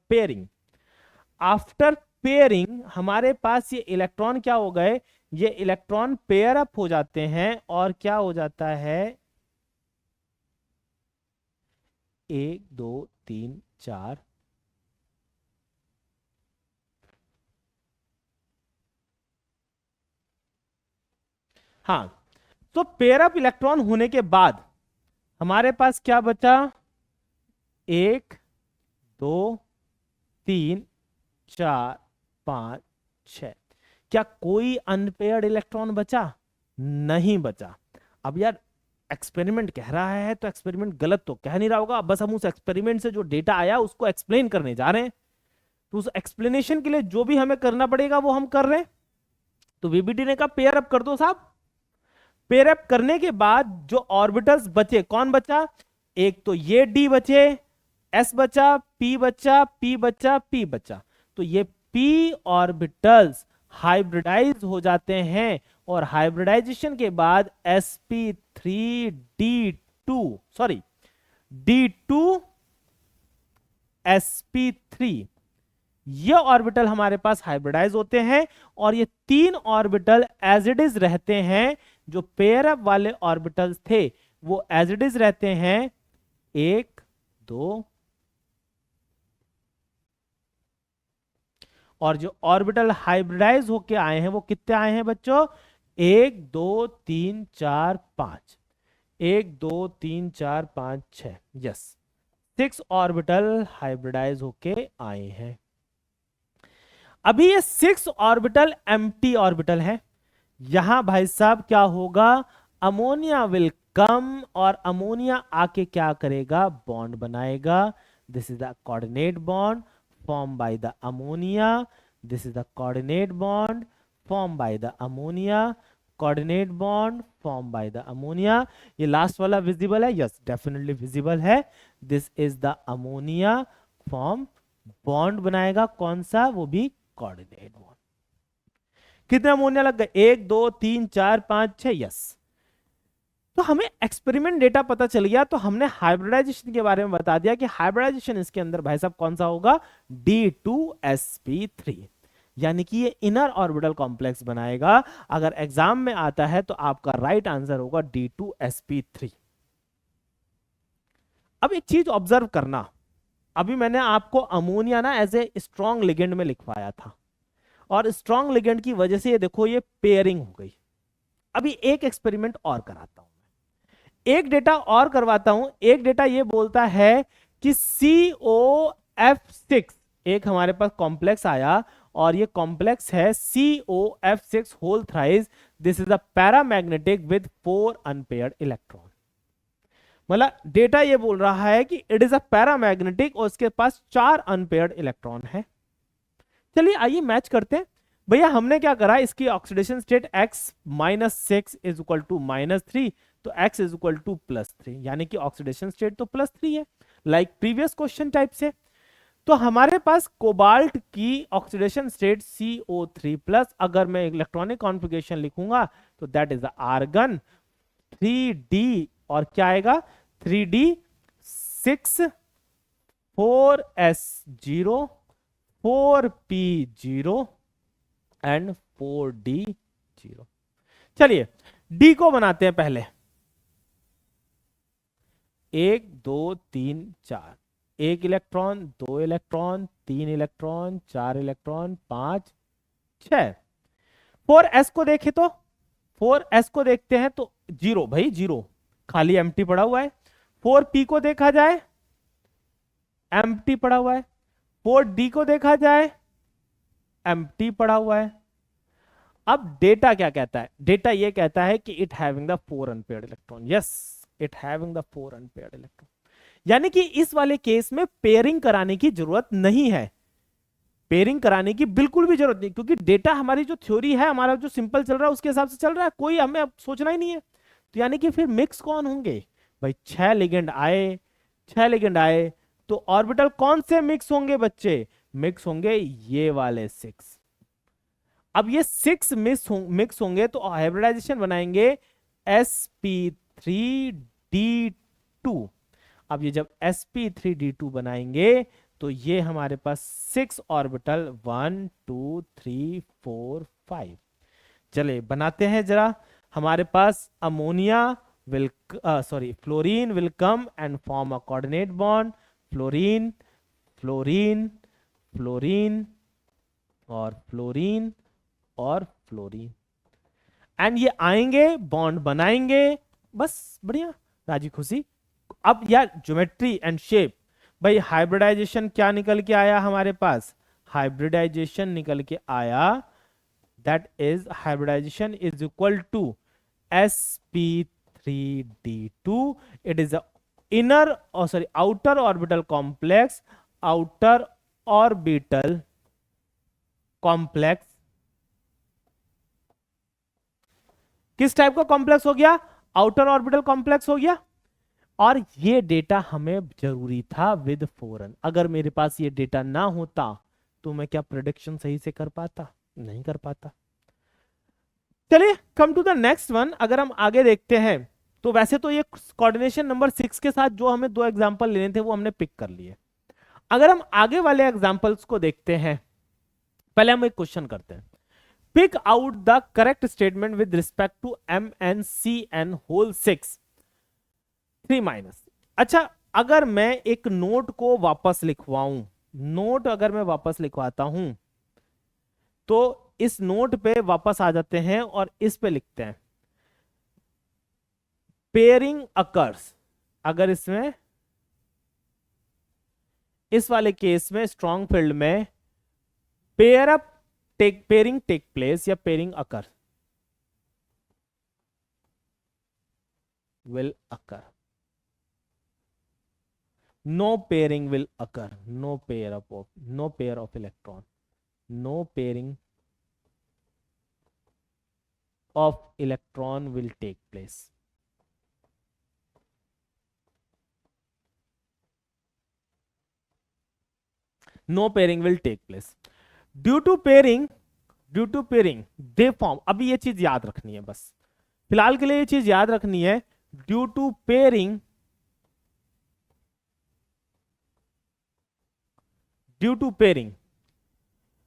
पेयरिंग हमारे पास ये इलेक्ट्रॉन क्या हो गए, ये इलेक्ट्रॉन पेयर अप हो जाते हैं और क्या हो जाता है, 1 2 3 4, हाँ। तो पेयर अप इलेक्ट्रॉन होने के बाद हमारे पास क्या बचा, 1 2 3 4 5 6। क्या कोई अनपेयर्ड इलेक्ट्रॉन बचा, नहीं बचा। अब यार एक्सपेरिमेंट कह रहा है तो एक्सपेरिमेंट गलत तो कह नहीं रहा होगा, बस हम उस एक्सपेरिमेंट से जो डेटा आया उसको एक्सप्लेन करने जा रहे हैं। तो उस एक्सप्लेनेशन के लिए जो भी हमें करना पड़ेगा वो हम कर रहे हैं। तो वीबीडी ने कहा पेयर अप कर दो साहब। पेयर अप करने के बाद जो ऑर्बिटल्स बचे, कौन बचा, एक तो ये डी बचे, एस बचा, पी बचा, पी बचा, पी बचा। तो ये पी ऑर्बिटल्स हाइब्रिडाइज हो जाते हैं और हाइब्रिडाइजेशन के बाद sp3d2 सॉरी d2sp3 ये ऑर्बिटल हमारे पास हाइब्रिडाइज होते हैं और ये 3 ऑर्बिटल एज इट इज रहते हैं। जो पेयर अप वाले ऑर्बिटल्स थे वो एज इट इज रहते हैं, 1 2, और जो ऑर्बिटल हाइब्रिडाइज होके आए हैं वो कितने आए हैं बच्चों, 1 2 3 4 5, 1 2 3 4 5 6, यस 6 ऑर्बिटल हाइब्रिडाइज होके आए हैं। अभी ये 6 ऑर्बिटल एम्प्टी ऑर्बिटल है। यहां भाई साहब क्या होगा, अमोनिया विल कम और अमोनिया आके क्या करेगा, बॉन्ड बनाएगा। This is the coordinate bond form by the ammonia, this is the coordinate bond form by the ammonia, coordinate bond form by the ammonia. ये लास्ट वाला विजिबल है, yes definitely visible है। This is the ammonia form, bond बनाएगा कौन सा, वो भी coordinate bond. कितने अमोनिया लग गए, 1 2 3 4 5 6, यस। तो हमें एक्सपेरिमेंट डेटा पता चल गया, तो हमने हाइब्रिडाइजेशन के बारे में बता दिया कि हाइब्रिडाइजेशन इसके अंदर भाई साहब कौन सा होगा, D2sp3, यानी कि ये इनर ऑर्बिटल कॉम्प्लेक्स बनाएगा। अगर एग्जाम में आता है तो आपका राइट आंसर होगा D2sp3। अब एक चीज ऑब्जर्व करना, अभी मैंने आपको अमोनिया ना एज ए स्ट्रॉन्ग लिगेंड में लिखवाया था और स्ट्रॉन्ग लिगेंड की वजह से ये देखो ये पेयरिंग हो गई। अभी एक एक्सपेरिमेंट और कराता हूं, एक डेटा और करवाता हूं। एक डेटा ये बोलता है कि COF6 एक हमारे पास कॉम्प्लेक्स आया और ये कॉम्प्लेक्स है COF6 whole thrice. This is a paramagnetic with 4 unpaired electron. मतलब डेटा ये बोल रहा है कि इट इज अ पैरामैग्नेटिक और उसके पास 4 अनपेयर्ड इलेक्ट्रॉन है। चलिए आइए मैच करते हैं। भैया हमने क्या करा, इसकी oxidation state x -6 is equal to -3, तो x इज इक्वल टू +3, यानी कि ऑक्सीडेशन स्टेट तो +3 है, लाइक प्रीवियस क्वेश्चन टाइप से। तो हमारे पास कोबाल्ट की ऑक्सीडेशन स्टेट CO3+, अगर मैं इलेक्ट्रॉनिक कॉन्फ़िगरेशन लिखूंगा तो दैट इज आर्गन 3d, और क्या आएगा 3d 6 4s0 4p0 and 4d0। चलिए d को बनाते हैं पहले, 1 2 3 4, 1 electron, 2 electron, 3 electron, 4 electron, 5 6। 4s को देखें तो 4s को देखते हैं तो 0, भाई 0 खाली एम्प्टी पड़ा हुआ है। 4p को देखा जाए एम्प्टी पड़ा हुआ है। 4d को देखा जाए एम्प्टी पड़ा हुआ है। अब डेटा क्या कहता है, डेटा ये कहता है कि it having the 4 unpaired electron, yes it having the 4 unpaired electron, यानी कि इस वाले केस में पेयरिंग कराने की जरूरत नहीं है। पेयरिंग कराने की बिल्कुल भी जरूरत नहीं, क्योंकि डेटा हमारी जो थ्योरी है, हमारा जो सिंपल चल रहा है उसके हिसाब से चल रहा है, कोई हमें अब सोचना ही नहीं है। तो यानी कि फिर मिक्स कौन होंगे भाई, 6 लिगेंड आए, 6 लिगेंड आए तो ऑर्बिटल कौन से मिक्स होंगे बच्चे, मिक्स होंगे ये वाले 6। अब ये 6 मिक्स होंगे तो हाइब्रिडाइजेशन बनाएंगे sp3d2। अब ये जब sp3d2 बनाएंगे तो ये हमारे पास 6 ऑर्बिटल 1 2 3 4 5। चले बनाते हैं जरा। हमारे पास ammonia will fluorine will come and form a coordinate bond, fluorine fluorine fluorine और फ्लोरीन और फ्लोरीन, एंड ये आएंगे बॉन्ड बनाएंगे, बस बढ़िया राजी खुशी। अब यार ज्योमेट्री एंड शेप, भाई हाइब्रिडाइजेशन क्या निकल के आया हमारे पास, हाइब्रिडाइजेशन निकल के आया, that is hybridization is equal to sp3d2, it is inner और sorry outer orbital complex, outer orbital complex किस टाइप का कॉम्प्लेक्स हो गया, आउटर ऑर्बिटल कॉम्प्लेक्स हो गया। और ये डेटा हमें जरूरी था विद फॉरन, अगर मेरे पास ये डेटा ना होता तो मैं क्या प्रेडिक्शन सही से कर पाता, नहीं कर पाता। चलिए come to the next one. अगर हम आगे देखते हैं तो वैसे तो ये कोऑर्डिनेशन नंबर 6 के साथ जो हमें 2 एग्जांपल लेने थे वो हमने पिक कर लिए। अगर हम आगे वाले एग्जांपल्स को देखते हैं, पहले हम एक क्वेश्चन करते हैं, pick out the correct statement with respect to M N C N whole 6 3 अच्छा, अगर मैं एक नोट को वापस लिखवाऊं, नोट अगर मैं वापस लिखवाता हूं तो इस नोट पे वापस आ जाते हैं और इस पे लिखते हैं पेयरिंग अकर्स। अगर इसमें इस वाले केस में स्ट्रॉन्ग फील्ड में पेयरिंग टेक प्लेस या pairing occur will occur, no pairing will occur, no pair of electron, no pairing of electron will take place. No pairing will take place due to pairing they form। अभी ये चीज याद रखनी है, बस फिलहाल के लिए ये चीज याद रखनी है, due to pairing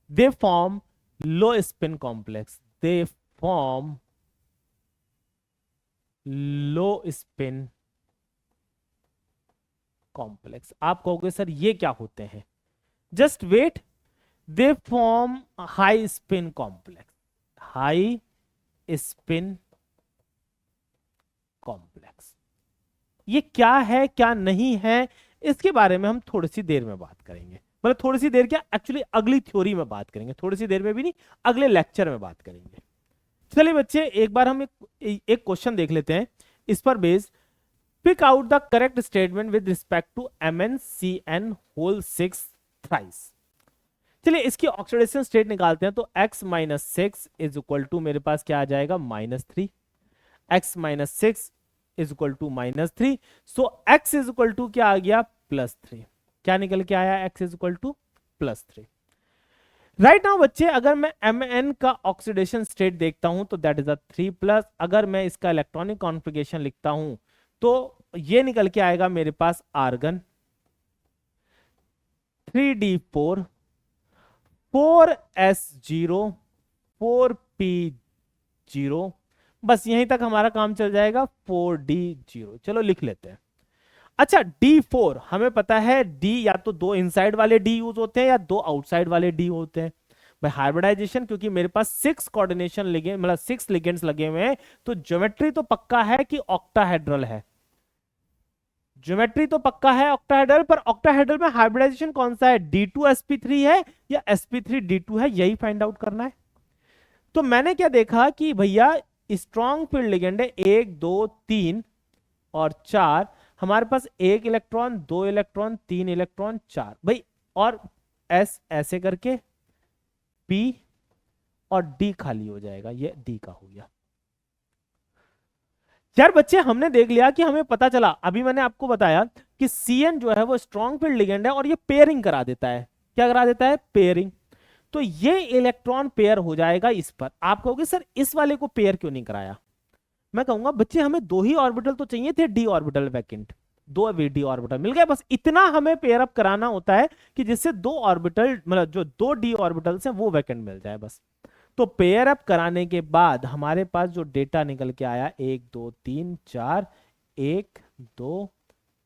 they form low spin complex, they form low spin complex। आप कहोगे सर ये क्या होते हैं, just wait, they form high spin complex, high spin complex। ये क्या है क्या नहीं है इसके बारे में हम थोड़ी सी देर में बात करेंगे, मतलब थोड़ी सी देर क्या, एक्चुअली अगली थ्योरी में बात करेंगे, थोड़ी सी देर में भी नहीं, अगले लेक्चर में बात करेंगे। चलिए बच्चे एक बार हम एक क्वेश्चन देख लेते हैं इस पर base, pick out the correct statement with respect to MnCn whole 6 thrice. चलिए इसकी ऑक्सीडेशन स्टेट निकालते हैं, तो x minus 6 is equal to मेरे पास क्या आ जाएगा -3, x minus 6 is equal to -3, so x is equal to क्या आ गया +3, क्या निकल के आया x is equal to +3। Right now बच्चे अगर मैं Mn का ऑक्सीडेशन स्टेट देखता हूं तो दैट इज अ 3+, अगर मैं इसका इलेक्ट्रॉनिक कॉन्फ़िगरेशन लिखता हूं तो ये निकल के आएगा मेरे पास आर्गन 3d4 4s0 4p0, बस यहीं तक हमारा काम चल जाएगा 4d0। चलो लिख लेते हैं। अच्छा D4 हमें पता है D या तो 2 इनसाइड वाले D यूज होते हैं या 2 आउटसाइड वाले D होते हैं। भाई हाइब्रिडाइजेशन क्योंकि मेरे पास 6 कोऑर्डिनेशन लिगेंड मतलब 6 लिगेंड्स लगे हुए हैं तो ज्योमेट्री तो पक्का है कि ऑक्टाहेड्रल है, ज्योमेट्री तो पक्का है ऑक्टाहेड्रल, पर ऑक्टाहेड्रल में हाइब्रिडाइजेशन कौन सा है, D2sp3 है या sp3d2 है, यही फाइंड आउट करना है। तो मैंने क्या देखा कि भैया स्ट्रॉन्ग फील्ड लिगेंड है 1 2 3 और 4, हमारे पास 1 इलेक्ट्रॉन 2 इलेक्ट्रॉन 3 इलेक्ट्रॉन 4 भाई, और S ऐसे करके P और D खाली हो जाएगा, ये D का हो गया। यार बच्चे हमने देख लिया कि हमें पता चला, अभी मैंने आपको बताया कि Cn जो है वो स्ट्रॉन्ग फील्ड लिगेंड है और ये पेयरिंग करा देता है, क्या करा देता है, पेयरिंग। तो ये इलेक्ट्रॉन पेयर हो जाएगा इस पर। आप कहोगे सर इस वाले को पेयर क्यों नहीं कराया, मैं कहूंगा बच्चे हमें 2 ही ऑर्बिटल तो चाहिए थे d ऑर्बिटल वैकेंट, दो डी ऑर्बिटल मिल गए, बस इतना हमें पेयर अप कराना होता है कि जिससे दो ऑर्बिटल मतलब जो दो डी ऑर्बिटल्स हैं वो वैकेंट मिल जाए बस। तो पेयर अप कराने के बाद हमारे पास जो डेटा निकल के आया 1 2 3 4, 1 2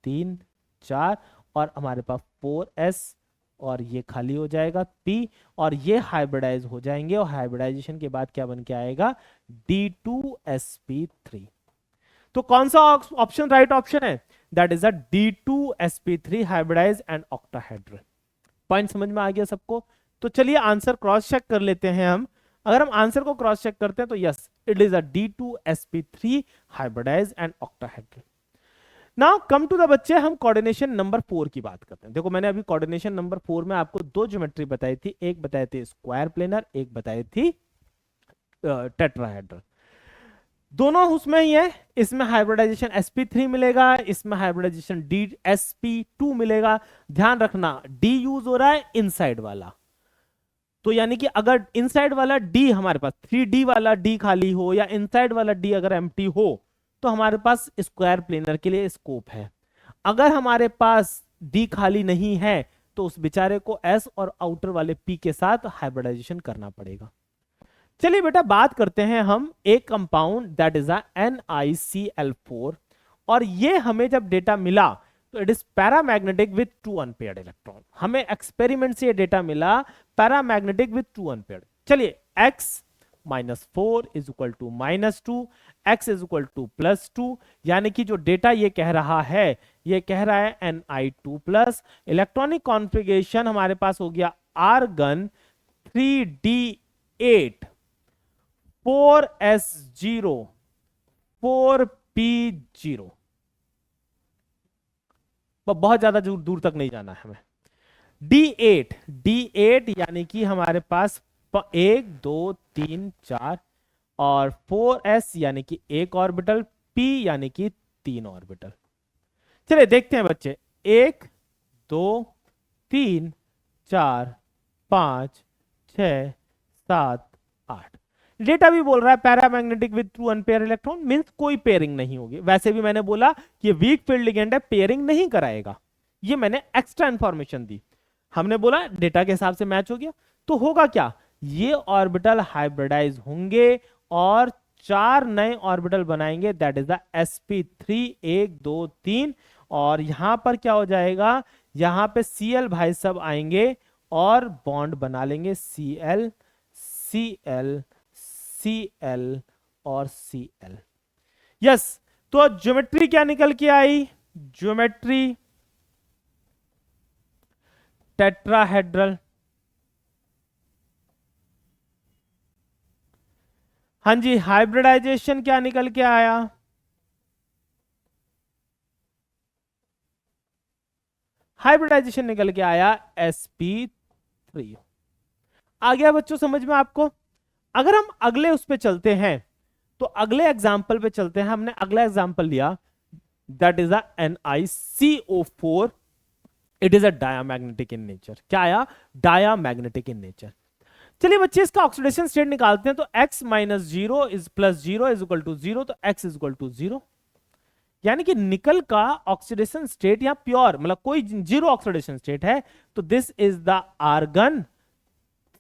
3 4, और हमारे पास 4s, और ये खाली हो जाएगा p, और ये हाइब्रिडाइज हो जाएंगे, और हाइब्रिडाइजेशन के बाद क्या बन के आएगा D2sp3। तो कौन सा ऑप्शन राइट ऑप्शन है? That is a D2sp3 hybridise and octahedral. Point समझ में आ गया सबको? तो चलिए आंसर क्रॉस चेक कर लेते हैं हम। अगर हम आंसर को क्रॉस चेक करते हैं तो yes, it is a D2sp3 hybridise and octahedral. Now come to the बच्चे, हम कोऑर्डिनेशन नंबर 4 की बात करते हैं। देखो मैंने अभी कोऑर्डिनेशन नंबर 4 में आपको दो ज्योमेट्री बताई थी, एक बताई थी स्क्वायर प्लेनर, एक बताई थी टेट्राहेड्रल। दोनों उसमें ही है। इसमें हाइब्रिडाइजेशन sp3 मिलेगा, इसमें हाइब्रिडाइजेशन sp2 मिलेगा। ध्यान रखना d यूज हो रहा है इनसाइड वाला, तो यानी कि अगर इनसाइड वाला d हमारे पास 3d वाला d खाली हो, या इनसाइड वाला d अगर एम्प्टी हो, तो हमारे पास स्क्वायर प्लेनर के लिए स्कोप है। अगर हमारे पास d खाली नहीं है तो उस बेचारे को s और आउटर वाले p के साथ हाइब्रिडाइजेशन करना पड़ेगा। चलिए बेटा बात करते हैं हम एक कंपाउंड दैट इज NiCl4, और ये हमें जब डेटा मिला तो it is paramagnetic with 2 unpaired electron. हमें एक्सपेरिमेंट से ये डेटा मिला पैरामैग्नेटिक विथ 2 अनपेयर्ड। चलिए x -4 is equal to -2, x is equal to +2, यानी कि जो डेटा ये कह रहा है, ये कह रहा है Ni2+। इलेक्ट्रॉनिक कॉन्फ़िगरेशन हमारे पास हो गया आर्गन 3d8 4s0 4p0। बहुत ज्यादा दूर तक नहीं जाना है हमें। D8 यानी कि हमारे पास 1 2 3 4, और 4s यानी कि एक ऑर्बिटल, p यानी कि 3 ऑर्बिटल। चलिए देखते हैं बच्चे, 1 2 3 4 5 6 7 8। डेटा भी बोल रहा है paramagnetic with 2 unpaired electron, means कोई पेयरिंग नहीं होगी। वैसे भी मैंने बोला कि वीक फील्ड लिगेंड है, पेयरिंग नहीं कराएगा, ये मैंने एक्स्ट्रा इंफॉर्मेशन दी। हमने बोला डेटा के हिसाब से मैच हो गया, तो होगा क्या, ये ऑर्बिटल हाइब्रिडाइज होंगे और 4 नए ऑर्बिटल बनाएंगे, दैट इज द sp3 1 2 3। और यहां पर क्या हो जाएगा, यहां पे Cl भाई सब आएंगे और बॉन्ड बना लेंगे, Cl Cl Cl और Cl। यस, तो ज्योमेट्री क्या निकल के आई, ज्योमेट्री टेट्राहेड्रल। हाँ जी, हाइब्रिडाइजेशन क्या निकल के आया, हाइब्रिडाइजेशन निकल के आया sp3। आ गया बच्चों समझ में आपको? अगर हम अगले उस पे चलते हैं, तो अगले एग्जाम्पल पे चलते हैं। हमने अगला एग्जाम्पल लिया, that is NiCO4, it is a diamagnetic in nature. क्या आया, डायामैग्नेटिक इन नेचर। चलिए बच्चे इसका ऑक्सीडेशन स्टेट निकालते हैं। तो x -0 is +0 is equal to 0, तो x इज इक्वल टू 0, यानी कि निकल का ऑक्सीडेशन स्टेट या प्योर मतलब कोई जीरो ऑक्सीडेशन स्टेट है। तो this is the argon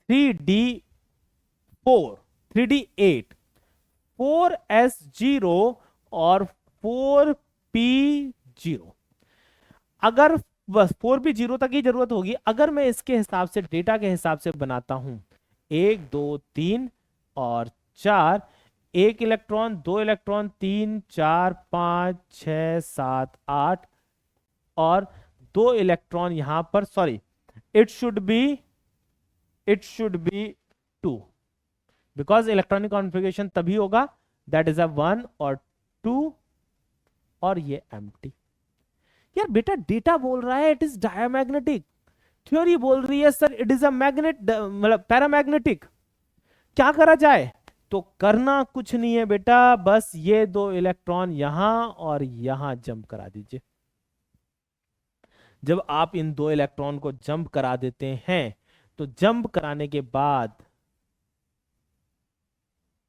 3d4 3d8 4s0 और 4p0। अगर बस 4p0 तक ही जरूरत होगी। अगर मैं इसके हिसाब से डेटा के हिसाब से बनाता हूं 1 2 3 और 4, 1 इलेक्ट्रॉन 2 इलेक्ट्रॉन 3 4 5 6 7 8 और 2 इलेक्ट्रॉन यहां पर, sorry it should be 2, because electronic configuration तभी होगा दैट इज अ 1 और 2 और ये एम्प्टी। यार बेटा डेटा बोल रहा है इट इज डायामैग्नेटिक, थ्योरी बोल रही है sir it is a magnet मतलब पैरामैग्नेटिक। क्या करा जाए? तो करना कुछ नहीं है बेटा, बस ये 2 इलेक्ट्रॉन यहां और यहां जंप करा दीजिए। जब आप इन 2 इलेक्ट्रॉन को जंप करा देते हैं, तो जंप कराने के बाद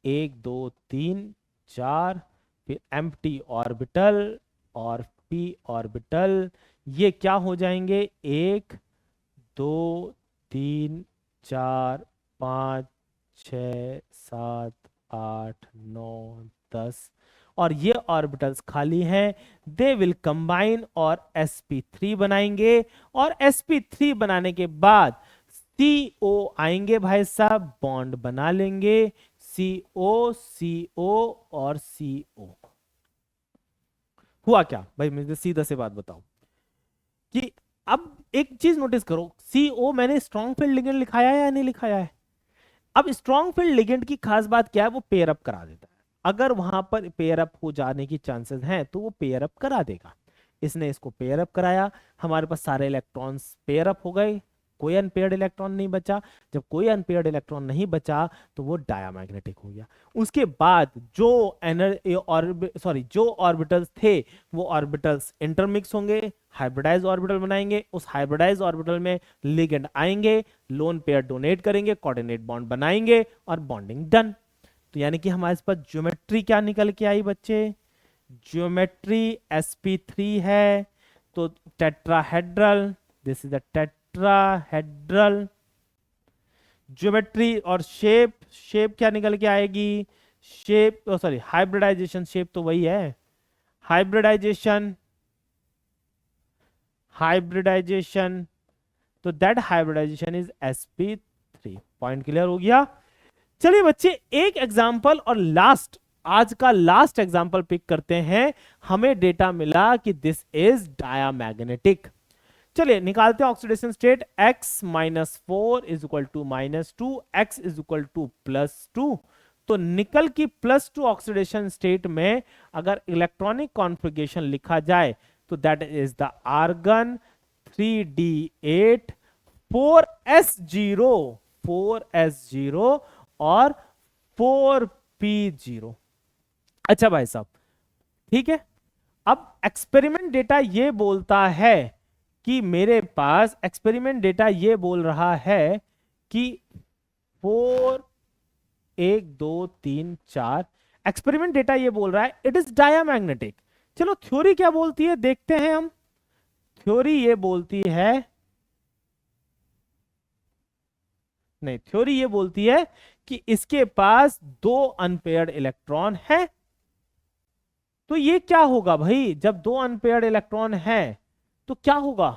1 2 3 4, फिर एम्प्टी ऑर्बिटल और p ऑर्बिटल, ये क्या हो जाएंगे, 1 2 3 4 5 6 7 8 9 10, और ये ऑर्बिटल्स खाली हैं। दे विल कंबाइन और sp3 बनाएंगे, और sp3 बनाने के बाद CO आएंगे भाई साहब, बॉन्ड बना लेंगे, CO CO और CO। हुआ क्या भाई, मुझे सीधा से बात बताओ कि अब एक चीज नोटिस करो, CO मैंने स्ट्रॉन्ग फील्ड लिगेंड लिखाया है या नहीं लिखाया है। अब स्ट्रॉन्ग फील्ड लिगेंड की खास बात क्या है, वो पेयर अप करा देता है। अगर वहां पर पेयर अप हो जाने की चांसेस हैं तो वो पेयर अप करा देगा। इसने इसको पेयर अप कराया, हमारे पास सारे इलेक्ट्रॉन्स पेयर अप हो गए, कोई अनपेयर्ड इलेक्ट्रॉन नहीं बचा। जब कोई अनपेयर्ड इलेक्ट्रॉन नहीं बचा तो वो डायामैग्नेटिक हो गया। उसके बाद जो जो ऑर्बिटल्स थे वो ऑर्बिटल्स इंटरमिक्स होंगे, हाइब्रिडाइज ऑर्बिटल बनाएंगे, उस हाइब्रिडाइज ऑर्बिटल में लिगेंड आएंगे, लोन पेयर डोनेट करेंगे, कोऑर्डिनेट बॉन्ड बनाएंगे और बॉन्डिंग डन। तो यानी कि हमारे पास ज्योमेट्री क्या निकल के आई बच्चे, ज्योमेट्री sp3 है तो tetrahedral, this is the tetrahedral geometry. और शेप, शेप क्या निकल के आएगी, शेप सॉरी हाइब्रिडाइजेशन, शेप तो वही है, हाइब्रिडाइजेशन, हाइब्रिडाइजेशन, तो that hybridisation is sp3। Point clear हो गया। चलिए बच्चे एक एग्जांपल और लास्ट, आज का लास्ट एग्जांपल पिक करते हैं। हमें डेटा मिला कि दिस इज डायामैग्नेटिक। चलिए निकालते हैं oxidation state, x -4 is equal to -2, x is equal to +2। तो निकल की +2 ऑक्सीडेशन स्टेट में अगर इलेक्ट्रॉनिक कॉन्फ़िगरेशन लिखा जाए तो that is the argon 3d8 4s0 4s0 और 4p0। अच्छा भाई साहब ठीक है। अब एक्सपेरिमेंट डेटा ये बोलता है कि मेरे पास एक्सपेरिमेंट डेटा ये बोल रहा है कि 4 1 2 3 4, एक्सपेरिमेंट डेटा ये बोल रहा है इट इज डायामैग्नेटिक। चलो थ्योरी क्या बोलती है देखते हैं हम। थ्योरी ये बोलती है, नहीं थ्योरी ये बोलती है कि इसके पास 2 अनपेयर्ड इलेक्ट्रॉन है। तो ये क्या होगा भाई, जब 2 अनपेयर्ड इलेक्ट्रॉन है तो क्या होगा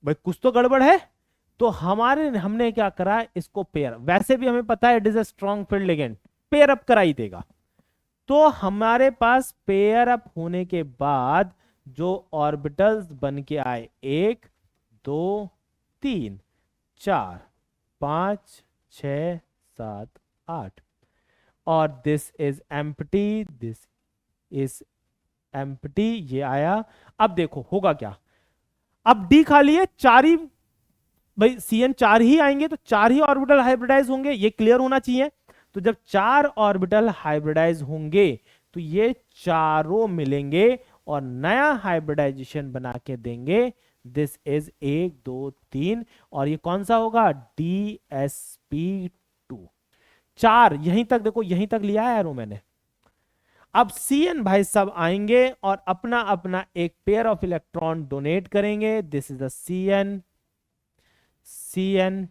भाई, कुछ तो गड़बड़ है। तो हमने क्या करा, इसको पेयर, वैसे भी हमें पता है it is a strong field ligand, pair up करा ही देगा। तो हमारे पास पेयर अप होने के बाद जो ऑर्बिटल्स बन के आए 1 2 3 4 5 6 7 8, और this is empty, this is empty, ये आया। अब देखो होगा क्या, अब डी खाली है, 4 ही भाई CN 4 ही आएंगे तो 4 ही ऑर्बिटल हाइब्रिडाइज होंगे, ये क्लियर होना चाहिए। तो जब 4 ऑर्बिटल हाइब्रिडाइज होंगे तो ये चारों मिलेंगे और नया हाइब्रिडाइजेशन बना के देंगे। दिस इज 1 2 3, और ये कौन सा होगा, DsP2। 4 यहीं तक देखो, यहीं तक लिया है मैंने। अब CN भाई साहब आएंगे और अपना अपना एक पेयर ऑफ इलेक्ट्रॉन डोनेट करेंगे। This is the CN CN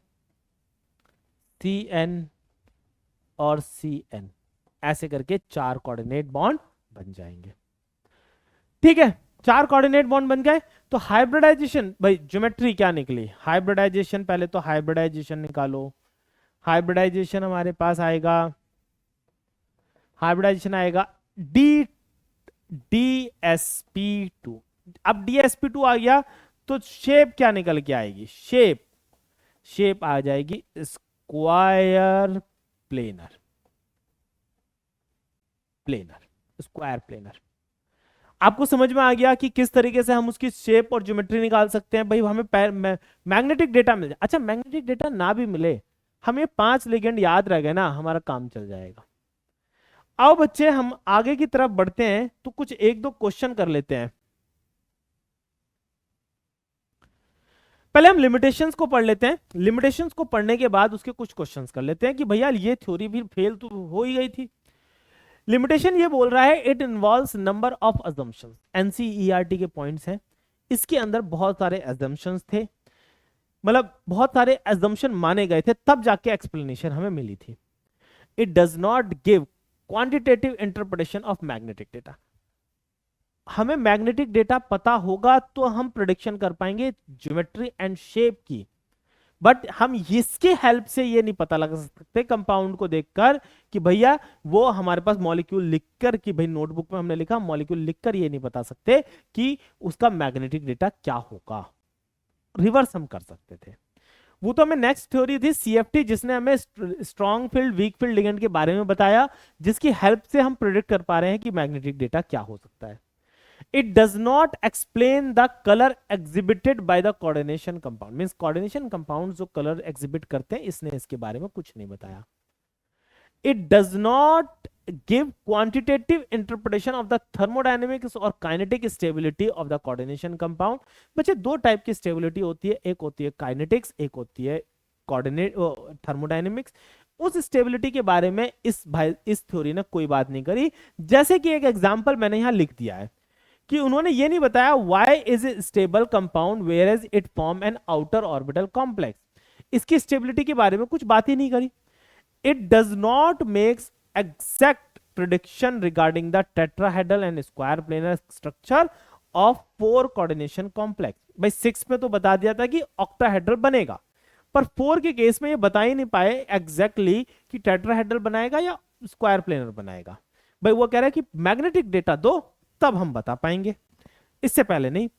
CN और CN, ऐसे करके 4 कोऑर्डिनेट बॉन्ड बन जाएंगे। ठीक है, 4 कोऑर्डिनेट बॉन्ड बन गए। तो हाइब्रिडाइजेशन भाई, ज्योमेट्री क्या निकली, हाइब्रिडाइजेशन, पहले तो हाइब्रिडाइजेशन निकालो। हाइब्रिडाइजेशन हमारे पास आएगा, हाइब्रिडाइजेशन आएगा DsP2। अब DsP2 आ गया तो शेप क्या निकल के आएगी, शेप आ जाएगी स्क्वायर प्लेनर, स्क्वायर प्लेनर। आपको समझ में आ गया कि किस तरीके से हम उसकी शेप और ज्योमेट्री निकाल सकते हैं। भाई हमें मैग्नेटिक डेटा मिल जाए, अच्छा मैग्नेटिक डेटा ना भी मिले, हमें 5 लिगेंड याद रह गए ना, हमारा काम चल जाएगा। आओ बच्चे हम आगे की तरफ बढ़ते हैं, तो कुछ 1-2 क्वेश्चन कर लेते हैं। पहले हम लिमिटेशंस को पढ़ लेते हैं, लिमिटेशंस को पढ़ने के बाद उसके कुछ क्वेश्चंस कर लेते हैं कि भैया ये थ्योरी भी फेल तो हो ही गई थी। लिमिटेशन ये बोल रहा है it involves number of assumptions, NCERT के पॉइंट्स हैं, इसके अंदर बहुत सारे अजम्पशंस थे, मतलब बहुत सारे अजम्पशन माने गए थे, तब जाके एक्सप्लेनेशन हमें मिली थी। It does not give quantitative interpretation of magnetic data. हमें मैग्नेटिक डेटा पता होगा तो हम प्रिडिक्शन कर पाएंगे ज्योमेट्री एंड शेप की, बट हम इसके हेल्प से ये नहीं पता लगा सकते कंपाउंड को देखकर कि भैया वो हमारे पास मॉलिक्यूल लिखकर, कि भाई नोटबुक में हमने लिखा मॉलिक्यूल लिखकर ये नहीं बता सकते कि उसका मैग्नेटिक डेटा क्या होगा। रिवर्स हम कर सकते थे। वो तो हमें नेक्स्ट थ्योरी थी सीएफटी, जिसने हमें strong field weak field ligand के बारे में बताया, जिसकी हेल्प से हम प्रिडिक्ट कर पा रहे हैं कि मैग्नेटिक डेटा क्या हो सकता है। It does not explain the color exhibited by the coordination compound, means coordination compounds जो color exhibit करते हैं, इसने इसके बारे में कुछ नहीं बताया। It does not give quantitative interpretation of the thermodynamics or kinetic stability of the coordination compound। बच्चे दो टाइप की स्टेबिलिटी होती है, एक होती है काइनेटिक्स, एक होती है कोऑर्डिनेट थर्मोडायनेमिक्स। उस स्टेबिलिटी के बारे में इस थ्योरी ने कोई बात नहीं करी। जैसे कि एक एग्जांपल मैंने यहां लिख दिया है कि उन्होंने ये नहीं बताया why is a stable compound whereas it form an outer orbital complex. इसकी स्टेबिलिटी के बारे में कुछ बात ही नहीं करी। It does not makes exact prediction regarding the tetrahedral and square planar structure of 4 coordination complex. भाई 6 में तो बता दिया था कि ऑक्टाहेड्रल बनेगा, पर 4 के केस में ये बता ही नहीं पाए एग्जैक्टली कि टेट्राहेड्रल बनाएगा या स्क्वायर प्लेनर बनाएगा। भाई वो कह रहा है कि मैग्नेटिक डेटा दो तब हम बता पाएंगे, इससे पहले नहीं।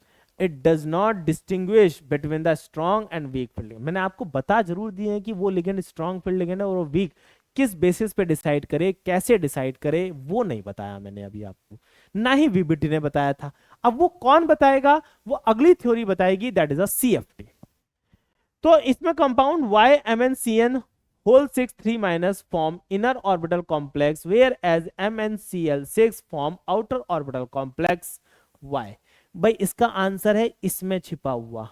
It does not distinguish between the strong and weak field ligand. मैंने आपको बता जरूर दिए हैं कि वो लिगेंड स्ट्रॉन्ग फील्ड लिगेंड है और वो वीक किस बेसिस पे डिसाइड करे, कैसे डिसाइड करे, वो नहीं बताया मैंने अभी आपको, ना ही वीबीटी ने बताया था। अब वो कौन बताएगा, वो अगली थ्योरी बताएगी, दैट इज अ सीएफटी। तो इसमें compound YMnCN whole 6 3 minus form inner orbital complex whereas MnCl6 form outer orbital complex Y। भाई इसका आंसर है इसमें छिपा हुआ।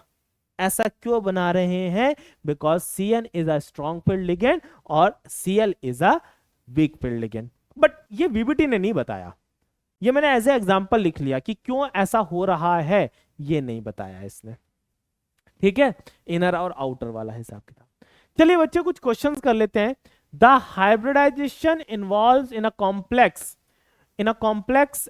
ऐसा क्यों बना रहे हैं? Because CN is a strong field ligand और Cl is a weak field ligand. But ये VBT ने नहीं बताया, ये मैंने एज ए एग्जांपल लिख लिया कि क्यों ऐसा हो रहा है, ये नहीं बताया इसने। ठीक है, इनर और आउटर वाला हिसाब किताब। चलिए बच्चे कुछ क्वेश्चंस कर लेते हैं। The hybridisation involves in a complex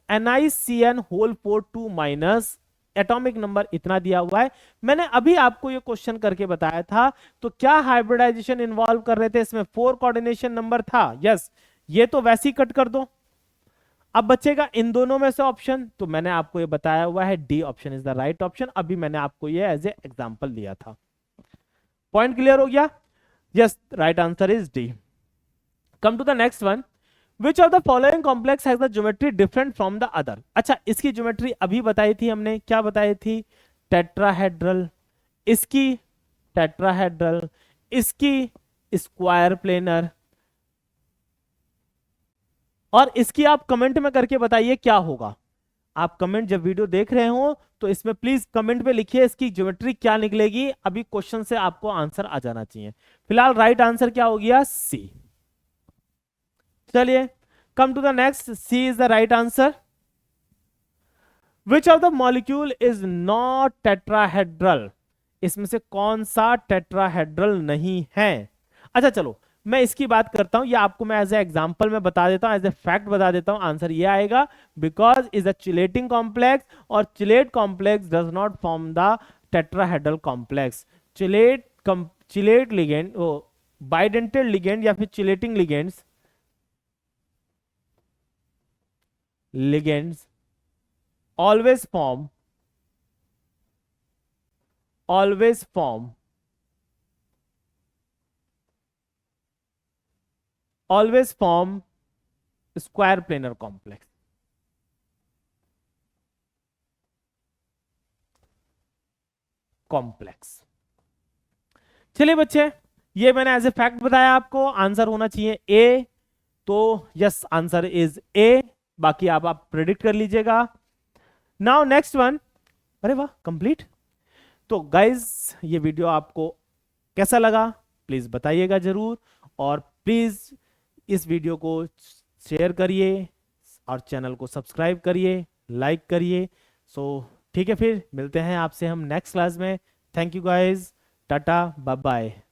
NiCN whole 4 2 minus, atomic number इतना दिया हुआ है। मैंने अभी आपको ये क्वेश्चन करके बताया था, तो क्या हाइब्रिडाइजेशन इन्वॉल्व कर रहे थे, इसमें 4 कोऑर्डिनेशन नंबर था। यस, ये तो वैसे ही कट कर दो। अब बचेगा इन दोनों में से ऑप्शन, तो मैंने आपको ये बताया हुआ है D option is the right option. अभी मैंने आपको ये एज ए एग्जांपल दिया था। पॉइंट क्लियर हो गया? Yes, right answer is D. Come to the next one. Which of the following complex has the geometry different from the other. अच्छा, इसकी ज्योमेट्री अभी बताई थी हमने, क्या बताई थी? टेट्राहेड्रल, इसकी टेट्राहेड्रल, इसकी स्क्वायर प्लेनर, और इसकी आप कमेंट में करके बताइए क्या होगा। आप कमेंट जब वीडियो देख रहे हो तो इसमें प्लीज कमेंट में लिखिए इसकी ज्योमेट्री क्या निकलेगी। अभी क्वेश्चन से आपको आंसर आ जाना चाहिए। फिलहाल राइट आंसर क्या हो गया? सी। चलिए come to the next. C is the right answer. Which of the molecule is not tetrahedral. इसमें से कौन सा टेट्राहेड्रल नहीं है? अच्छा चलो मैं इसकी बात करता हूं, या आपको मैं एज ए एग्जांपल में बता देता हूं, एज ए फैक्ट बता देता हूं। आंसर ये आएगा because is a chelating complex, और chelate complex does not form the tetrahedral complex. Chelate ligand, bidentate ligand या फिर chelating ligands always form square planar complex। चलिए बच्चे, ये मैंने एज ए फैक्ट बताया आपको। आंसर होना चाहिए ए, तो यस आंसर इज ए। बाकी आप प्रेडिक्ट कर लीजिएगा। Now next one. अरे वाह, कंप्लीट। तो गाइज ये वीडियो आपको कैसा लगा प्लीज बताइएगा जरूर, और प्लीज इस वीडियो को शेयर करिए, और चैनल को सब्सक्राइब करिए, लाइक करिए। सो ठीक है, फिर मिलते हैं आपसे हम नेक्स्ट क्लास में। Thank you guys, tata, bye bye.